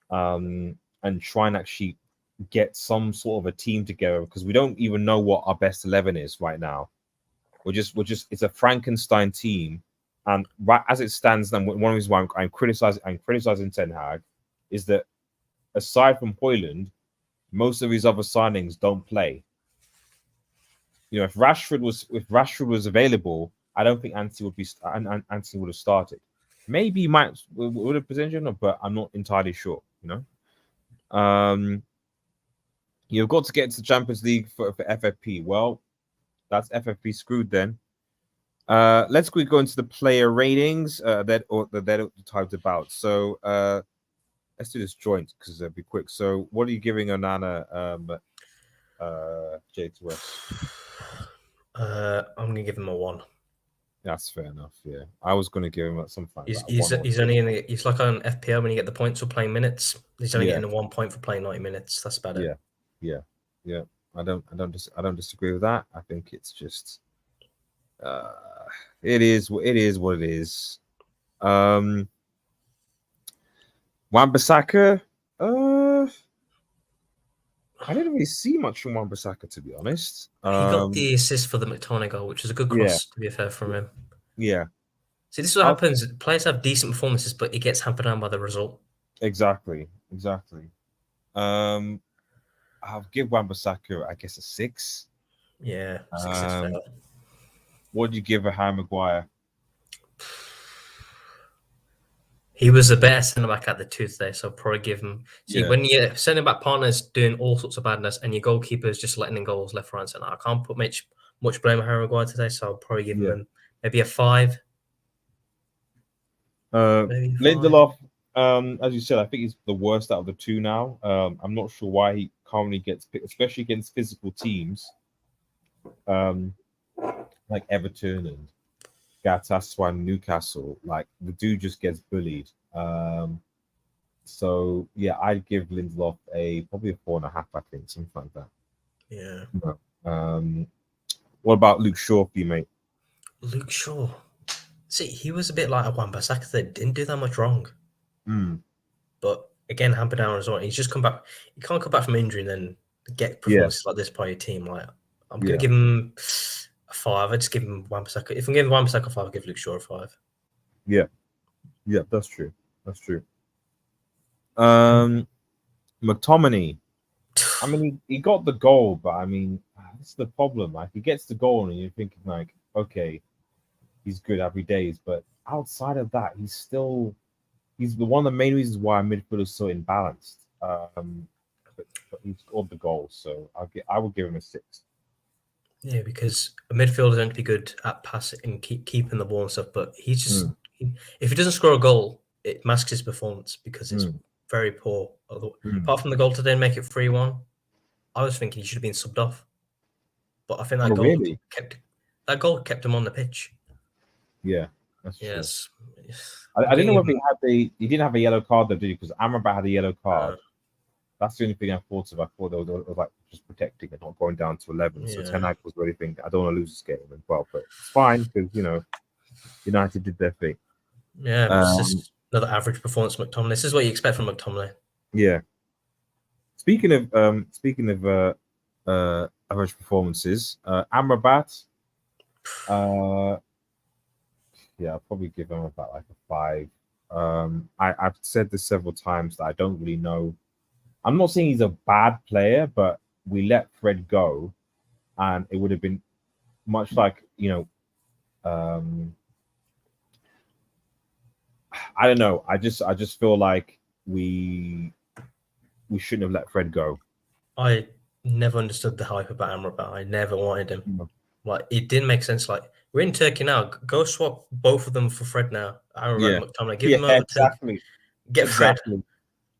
and try and actually get some sort of a team together, because we don't even know what our best 11 is right now. We're just it's a Frankenstein team, and right as it stands now, one of the reasons why I'm criticizing Ten Hag is that aside from Højlund, most of his other signings don't play. If Rashford was available, I don't think Anthony would have started. Maybe he would have positioned, but I'm not entirely sure. You've got to get to the Champions League for FFP. Well, that's FFP screwed then. Let's quickly go into the player ratings that typed about. So let's do this joint because it'll be quick. So what are you giving Onana, J2S? I'm gonna give him a 1. That's fair enough. Yeah, I was gonna give him something. He's only he's like on FPL when you get the points for playing minutes. He's only getting 1 point for playing 90 minutes. That's about it. Yeah. I don't disagree with that. I think it's just it is what it is. Wan-Bissaka, I didn't really see much from Wan-Bissaka, to be honest. He got the assist for the McTominay goal, which is a good cross, to be fair, from him. Yeah. See, this is what happens. Players have decent performances, but it gets hampered down by the result. Exactly. I'll give Wan-Bissaka, I guess, a 6. Yeah, 6 is fair. What do you give a Harry Maguire? He was a better centre-back at the 2 today, so I'll probably give him... See, when your centre-back partner's doing all sorts of badness and your goalkeeper's just letting in goals left, right, and centre, I can't put much blame on Harry Maguire today, so I'll probably give him maybe a 5. Lindelof, as you said, I think he's the worst out of the 2 now. I'm not sure why he currently gets picked, especially against physical teams like Everton and Galatasaray and Newcastle. Like the dude just gets bullied. So yeah, I'd give Lindelof probably a 4.5. I think something like that. Yeah. What about Luke Shaw for you, mate? Luke Shaw. See, he was a bit like a Wan-Bissaka that didn't do that much wrong. But again, hampered down as well. He's just come back. You can't come back from injury and then get performances like this by your team. Like I'm gonna give him a 5. I just give him Wan-Bissaka. If I'm giving Wan-Bissaka a 5, I'll give Luke Shaw a 5. Yeah. Yeah, that's true. That's true. McTominay. I mean, he got the goal, but I mean, that's the problem. Like, he gets the goal, and you're thinking, like, okay, he's good every day, but outside of that, he's the one of the main reasons why our midfield is so imbalanced. But he scored the goal, so I would give him a 6. Yeah, because a midfielder is going to be good at passing and keeping the ball and stuff, but he's just if he doesn't score a goal, it masks his performance because it's very poor. Apart from the goal today and make it 3-1, I was thinking he should have been subbed off. But I think Oh, really? that goal kept him on the pitch. Yeah, that's true. Yes. I didn't know whether he didn't have a yellow card though, did he? Because Amrabat had a yellow card. That's the only thing I thought of. I thought they were like just protecting and not going down to 11. So Ten Hag was really thinking, I don't want to lose this game as well. But it's fine because United did their thing. Yeah, it's just another average performance from McTominay. This is what you expect from McTominay. Yeah. Speaking of average performances, Amrabat. Yeah, I'll probably give him about like a 5. I've said this several times that I don't really know. I'm not saying he's a bad player, but we let Fred go, and it would have been much like I don't know. I just feel like we shouldn't have let Fred go. I never understood the hype about Amrabat. I never wanted him. Like, it didn't make sense. Like, we're in Turkey now. Go swap both of them for Fred now. Amrabat and McTominay. Give him over exactly. to get Fred.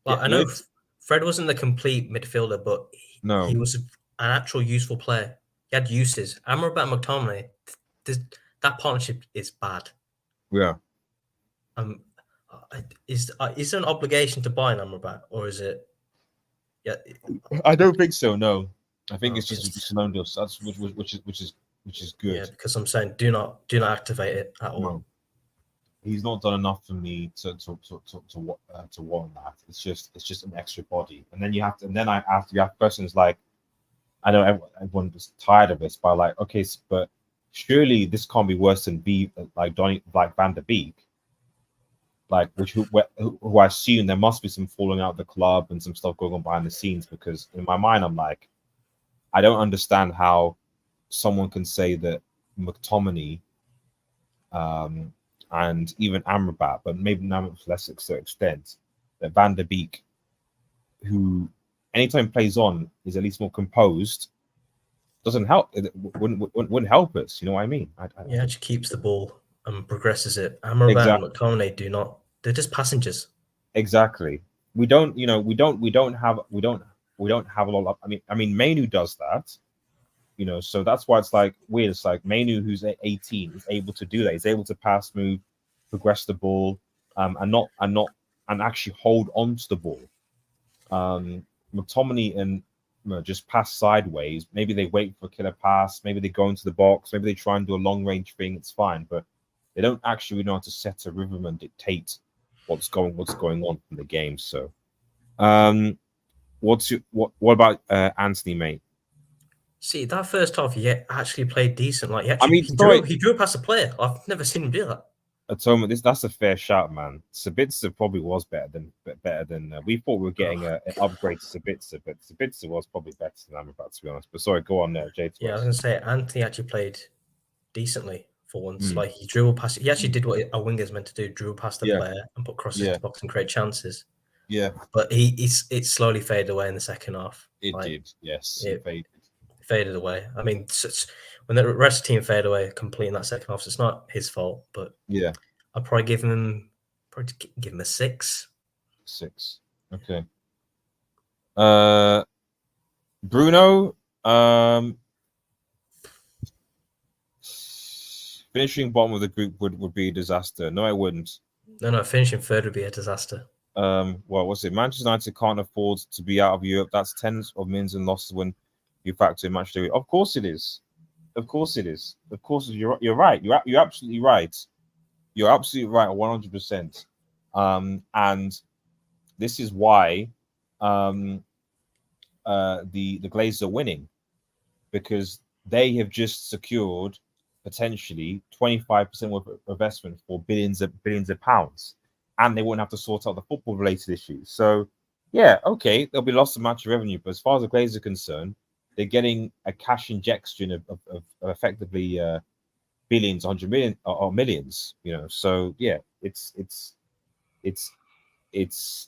Like, Yeah, I know Fred wasn't the complete midfielder, but he was an actual useful player. He had uses. Amrabat and McTominay, that partnership is bad. Yeah. Is there an obligation to buy an Amrabat, or is it? Yeah, I don't think so. No, I think it's just an own deal. That's which is good. Yeah, because I'm saying do not activate it at all. No. He's not done enough for me to warrant that. It's just an extra body, and then you have persons like, I know everyone was tired of this, but like, okay, but surely this can't be worse than Van der Beek, like who I assume there must be some falling out of the club and some stuff going on behind the scenes, because in my mind I'm like, I don't understand how someone can say that McTominay, and even Amrabat, but maybe now to less extent, that Van der Beek, who anytime plays on is at least more composed, doesn't help. It wouldn't help us. You know what I mean? He actually keeps the ball and progresses it. Amrabat and McTominay do not. They're just passengers. Exactly. We don't have a lot of. I mean, Mainu does that. So that's why it's like weird. It's like Mainu, who's 18, is able to do that. He's able to pass, move, progress the ball, and actually hold on to the ball. McTominay and just pass sideways. Maybe they wait for a killer pass. Maybe they go into the box. Maybe they try and do a long range thing. It's fine, but they don't actually know how to set a rhythm and dictate what's going on in the game. So, what about Anthony, mate? See, that first half, he actually played decent. Like, he drew past a player. I've never seen him do that. Atonement, that's a fair shout, man. Sabitzer probably was better than we thought we were getting an upgrade to Sabitzer, but Sabitzer was probably better than Amrabat, to be honest. But sorry, go on there, Jay. Yeah, I was gonna say Anthony actually played decently for once. Like, he dribbled past. He actually did what a winger's meant to do: dribble past the player and put crosses to the box and create chances. Yeah, but it slowly faded away in the second half. It did, yes. It faded away. I mean, when the rest of the team faded away complete in that second half, so it's not his fault. But yeah, I'd probably give him a 6. 6. Okay. Bruno, finishing bottom of the group would be a disaster. No, it wouldn't. No, finishing third would be a disaster. Well, what's it? Manchester United can't afford to be out of Europe. That's tens of millions in losses when you factor in match day. Of course it is. Of course it is. Of course you're right. You're absolutely right. You're absolutely right, 100%. And this is why the Glazers are winning, because they have just secured potentially 25% worth of investment for billions of pounds. and they won't have to sort out the football-related issues. So, yeah, okay, there'll be lots of match revenue, but as far as the Glazers are concerned, they're getting a cash injection of effectively billions, 100 million or millions. So yeah, it's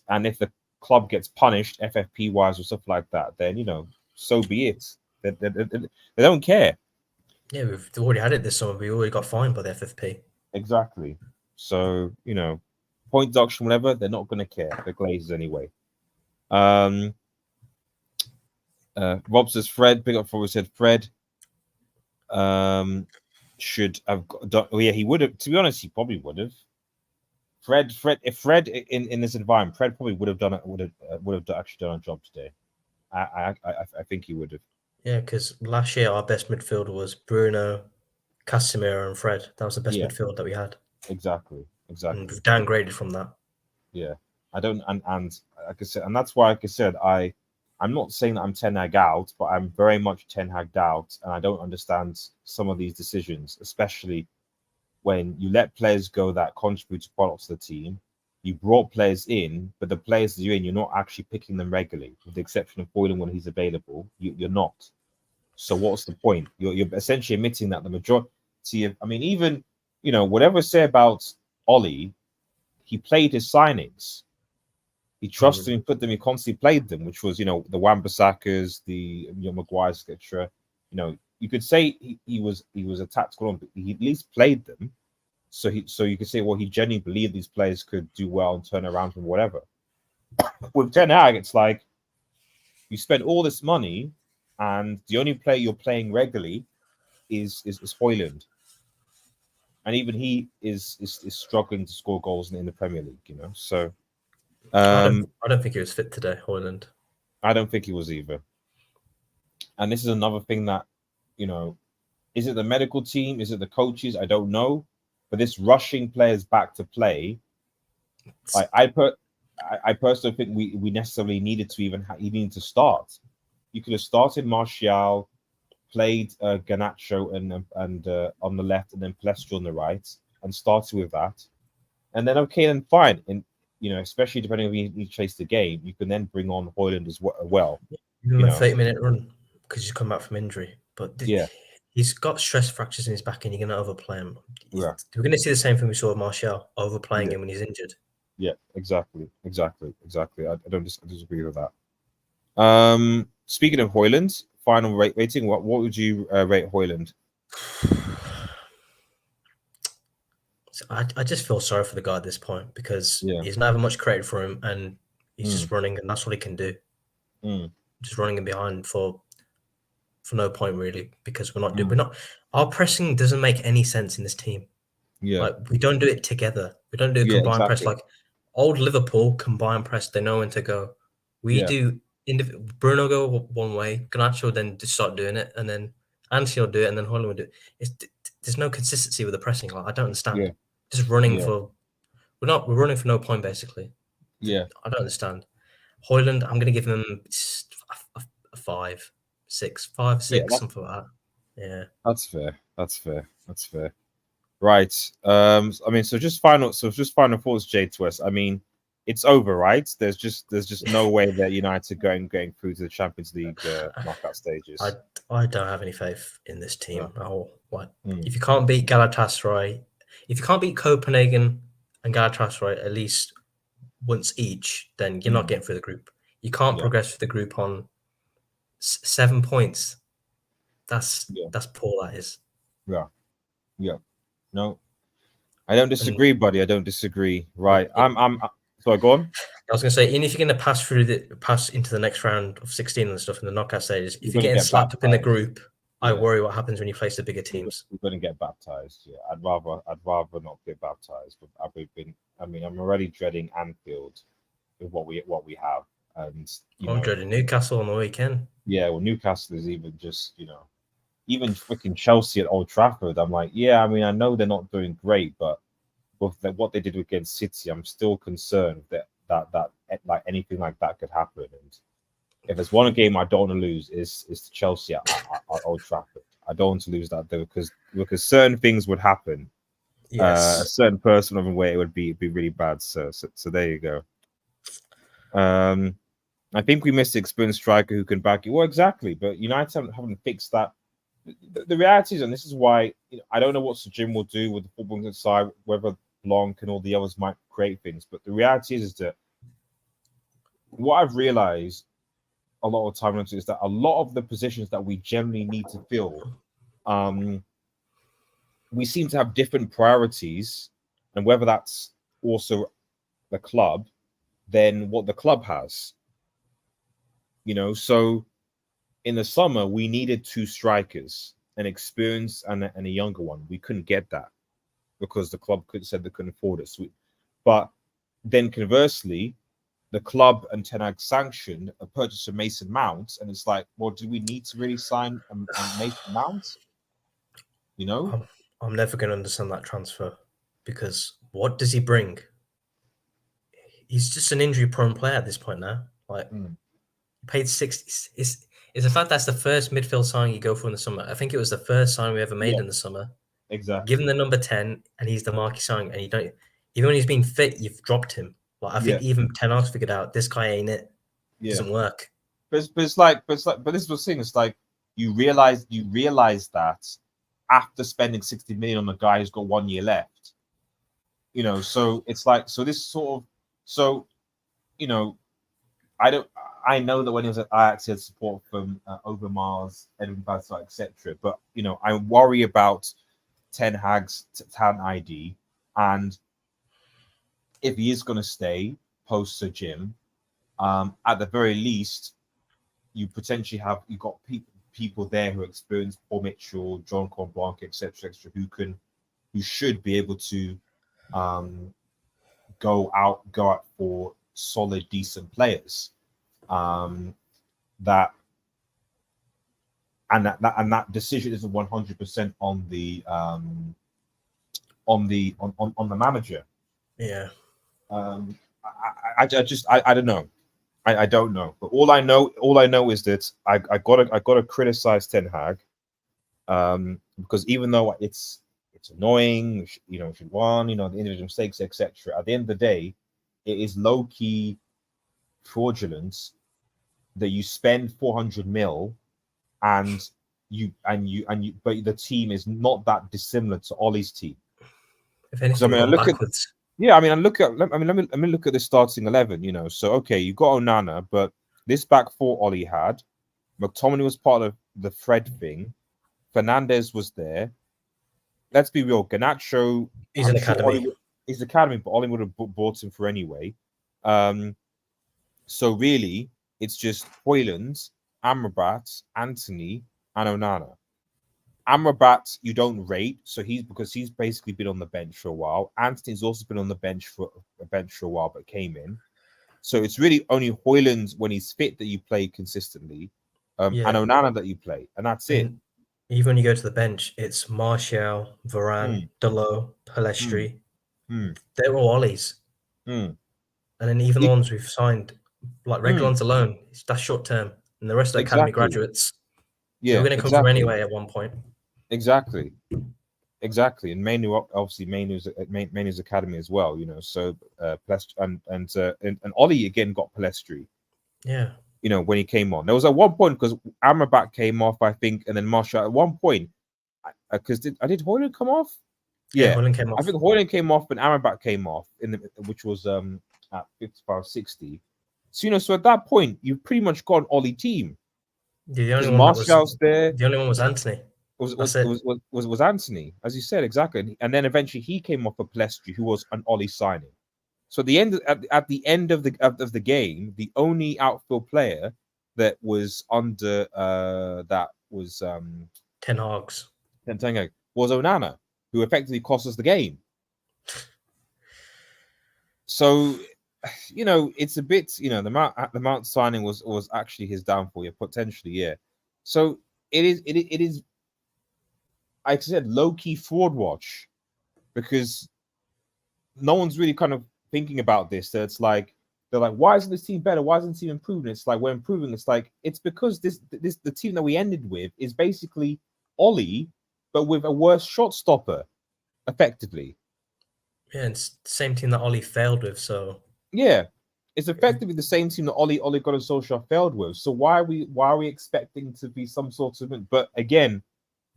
and if the club gets punished FFP wise or stuff like that, then so be it. They don't care. Yeah, we've already had it this summer. We already got fined by the FFP. Exactly. So point deduction, whatever, they're not going to care. The Glazers anyway. Rob says Fred. Big up for what said Fred. Should have done. Oh yeah, he would have. To be honest, he probably would have. If Fred in this environment, Fred probably would have done it. Would have actually done a job today. I think he would have. Yeah, because last year our best midfield was Bruno, Casemiro, and Fred. That was the best midfield that we had. Exactly. And we've downgraded from that. Yeah, I don't, and like I said, and that's why, like I said, I'm not saying that I'm Ten Hag out, but I'm very much Ten Hag out, and I don't understand some of these decisions, especially when you let players go that contribute to products of the team. You brought players in, but the players that you're in, you're not actually picking them regularly, with the exception of Boylan when he's available. You're not. So what's the point? You're essentially admitting that the majority of, I mean, even whatever say about Ollie, he played his signings. He trusted him, put them. He constantly played them, which was the Wan-Bissakas, the Maguires, etc. You could say he was a tactical, but he at least played them. So you could say, well, he genuinely believed these players could do well and turn around from whatever. With Ten Hag, it's like you spend all this money, and the only player you're playing regularly is Højlund, and even he is struggling to score goals in the Premier League. So I don't think he was fit today, Højlund. I don't think he was either. And this is another thing that is it the medical team? Is it the coaches? I don't know. But this rushing players back to play, like I personally think we necessarily needed to he needed to start. You could have started Martial, played Garnacho and on the left, and then Palestra on the right, and started with that, and then then fine. And especially depending on if you chase the game, you can then bring on Højlund as well. Give him a 30-minute run because he's come back from injury, but he's got stress fractures in his back, and you're going to overplay him. Yeah. We're going to see the same thing we saw with Martial, overplaying him when he's injured. Yeah, exactly. I don't disagree with that. Speaking of Højlund, final rating. What would you rate Højlund? I just feel sorry for the guy at this point because he's not having much credit for him, and he's just running, and that's what he can do. Just running in behind for no point really, because we're not our pressing doesn't make any sense in this team. Yeah, like we don't do it together. We don't do a combined press like old Liverpool combined press. They know when to go. We do. Bruno go one way, Garnacho then just start doing it, and then Anthony will do it, and then Højlund will do it. There's no consistency with the pressing. Like I don't understand. Yeah. Just running for we're running for no point basically. Yeah, I don't understand. Højlund, I'm gonna give him a 5, 6, something like that. Yeah, that's fair. Right. I mean, so just final thoughts, Jay Twist. I mean, it's over, right? There's just no way that United going through to the Champions League knockout stages. I don't have any faith in this team at all. If you can't beat Galatasaray, if you can't beat Copenhagen and Galatasaray at least once each, then you're not getting through the group. You can't progress through the group on 7 points. That's poor. That is. Yeah. No, I don't disagree, buddy. I don't disagree. Right. So go on. I was going to say, even if you're going to pass into the next round of 16 and stuff in the knockout stages, if you're getting slapped up in the group, I worry what happens when you face the bigger teams. We're going to get baptized. Yeah, I'd rather not get baptized. But I'm already dreading Anfield with what we have, and I'm dreading Newcastle on the weekend. Yeah, well, Newcastle is even just even freaking Chelsea at Old Trafford. I'm like, I mean, I know they're not doing great, but with what they did against City, I'm still concerned that like anything like that could happen. And if there's one game I don't want to lose is to Chelsea at Old Trafford. I don't want to lose that there because certain things would happen Yes. A certain person of where it would be really bad. So there you go. I think we missed the experienced striker who can back it. Well, exactly, but United haven't fixed that. The reality is, and this is why I don't know what Sir Jim will do with the footballing side, whether Blanc and all the others might create things. But the reality is that what I've realized a lot of time is that a lot of the positions that we generally need to fill, we seem to have different priorities, and whether that's also the club, than what the club has. So in the summer we needed 2 strikers, an experienced and a younger one. We couldn't get that because the club said they couldn't afford it. But then conversely, the club and Ten Hag sanctioned a purchase of Mason Mount, and it's like, well, do we need to really sign a Mason Mount? I'm never going to understand that transfer, because what does he bring? He's just an injury-prone player at this point now. Like, paid 60. Is the fact that's the first midfield signing you go for in the summer. I think it was the first sign we ever made in the summer. Exactly. Given the number 10, and he's the marquee signing, and you don't, even when he's been fit, you've dropped him. Like, I think even Ten Hag's figured out this guy ain't it. Doesn't work. But this is the thing. It's like you realize that after spending 60 million on a guy who's got 1 year left. So it's like, so this sort of, I know that when he was at Ajax, he had support from Overmars, Edwin Bassett, etc. But I worry about Ten Hag's talent ID, and if he is going to stay post Sir Jim, at the very least, you potentially you've got people there who are experienced, Paul Mitchell, John Blanc, etc., who should be able to go out for solid, decent players. That decision isn't 100% on the manager. Yeah. I don't know. I don't know. But all I know is that I gotta criticize Ten Hag, because even though it's annoying, should won, the individual mistakes, etc. At the end of the day, it is low key fraudulent that you spend 400 mil and but the team is not that dissimilar to Ollie's team. If anything, I look backwards. Let me look at the starting 11. So okay, you got Onana, but this back 4 Ollie had, McTominay was part of the Fred thing, Fernandez was there. Let's be real, Garnacho, he's an academy. He's academy, but Ollie would have bought him for anyway. So really, it's just Højlund, Amrabat, Anthony, and Onana. Amrabat, you don't rate, because he's basically been on the bench for a while. Anthony's also been on the bench for a while, but came in. So it's really only Højlund when he's fit that you play consistently, and Onana that you play, and that's it. Even when you go to the bench, it's Martial, Varane, Dalot, Pellistri. They're all Ollies. And then even the ones we've signed, like Reguilon's alone, that's short term, and the rest of the academy graduates, they're going to come from anyway at one point. Exactly. And Mainu, obviously, Mainu's academy as well. So and Ollie again got Pellistri. Yeah. When he came on, there was at one point because Amrabat came off, I think, and then Martial at one point. Because did Højlund come off? Yeah, Højlund came off. I think Højlund came off, and Amrabat came off which was at 55-60. So so at that point, you've pretty much got an Ollie team. The only one Martial's there. The only one was Anthony. Was Anthony, as you said, exactly, and then eventually he came off for Pellistri, who was an Ollie signing. So at the end of the game, the only outfield player that was under that was Ten Hag's was Onana, who effectively cost us the game. So, it's a bit, the Mount signing was actually his downfall, potentially, yeah. So it is. Like I said, low-key fraud watch, because no one's really kind of thinking about this. That it's like, they're like, why isn't this team better? Why isn't the team improving? It's like, we're improving. It's like, it's because the team that we ended with is basically Ollie, but with a worse shot stopper. effectively. Yeah, it's the same team that Ollie failed with. So Yeah, it's effectively the same team that Ole Gunnar Solskjaer failed with. So why are we expecting to be some sort of? But again,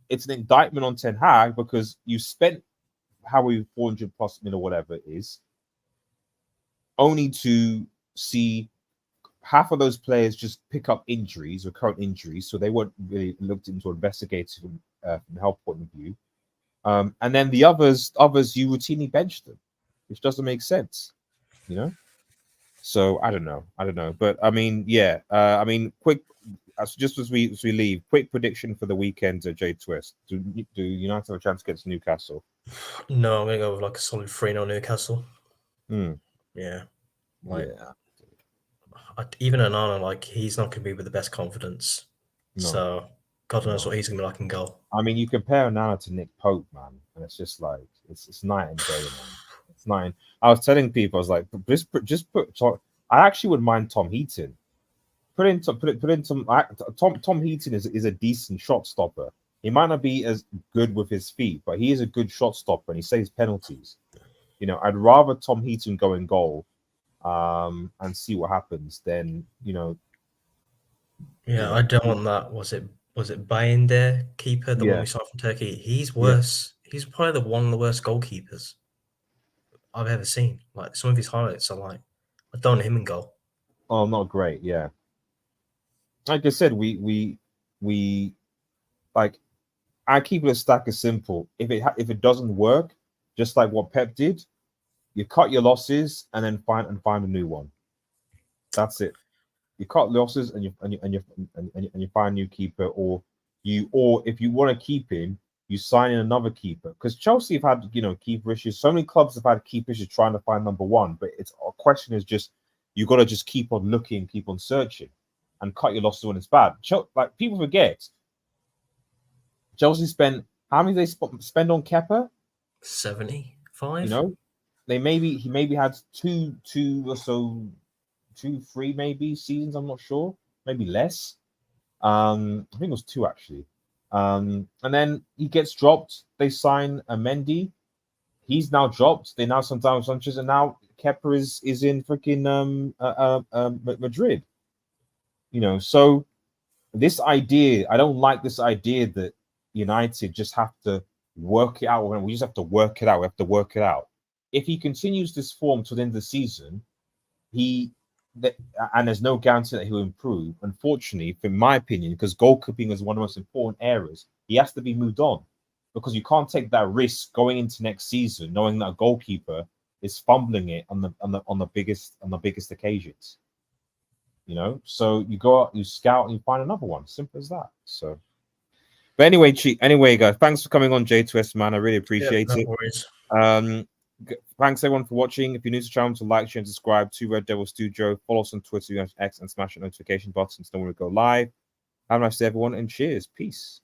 it's an indictment on Ten Hag because you spent however 400 plus million or whatever it is, only to see half of those players just pick up injuries, recurrent injuries, so they weren't really looked into or investigated from the health point of view. And then the others you routinely bench them, which doesn't make sense, you know. So I don't know, but I mean, yeah, I mean, quick, just as we leave, quick prediction for the weekend, J Twist. Do United have a chance against Newcastle? No, I'm gonna go with like a solid 3-0 Newcastle. Yeah, like Yeah. even Onana, like he's not gonna be with the best confidence. No. So God knows what he's gonna be like in goal. I mean, you compare Onana to Nick Pope, man, and it's just like it's night and day, man. It's night. I was telling people, I was like, just put. I actually would mind Tom Heaton. Put in some. Tom Heaton is a decent shot stopper. He might not be as good with his feet, but he is a good shot stopper and he saves penalties. You know, I'd rather Tom Heaton go in goal, and see what happens than, you know. Yeah, I don't want that. Was it Bayındır keeper, the one we saw from Turkey? He's worse. Yeah. He's probably one of the worst goalkeepers I've ever seen. Like some of his highlights are like, I don't want him in goal. Oh, not great. Yeah. Like I said, we like, I keep it a stack as simple. If it doesn't work, just like what Pep did, you cut your losses and then find a new one. That's it. You cut losses and you find a new keeper, or if you want to keep him, you sign in another keeper. Because Chelsea have had, you know, keeper issues. So many clubs have had keeper issues trying to find number one. But it's a question is just you got to just keep on looking, keep on searching, and cut your losses when it's bad. Like people forget, Chelsea spent how many they spend on Kepa? 75. You know, he maybe had two or so. 2-3 maybe seasons, I'm not sure, maybe less. I think it was 2 actually. And then he gets dropped. They sign a Mendy. He's now dropped. They now sometimes Sanchez, and now Kepa is in freaking Madrid. You know, so this idea, I don't like this idea that United just have to work it out. We just have to work it out. We have to work it out. If he continues this form to the end of the season, and there's no guarantee that he'll improve. Unfortunately, in my opinion, because goalkeeping is one of the most important areas, he has to be moved on, because you can't take that risk going into next season, knowing that a goalkeeper is fumbling it on the biggest occasions. You know, so you go out, you scout, and you find another one. Simple as that. So, but anyway, guys, thanks for coming on J2S, man. I really appreciate it. Worries. Thanks everyone for watching. If you're new to the channel, to like, share, and subscribe to Red Devil Studio. Follow us on Twitter, X, and smash the notification button so when we go live. Have a nice day, everyone, and cheers. Peace.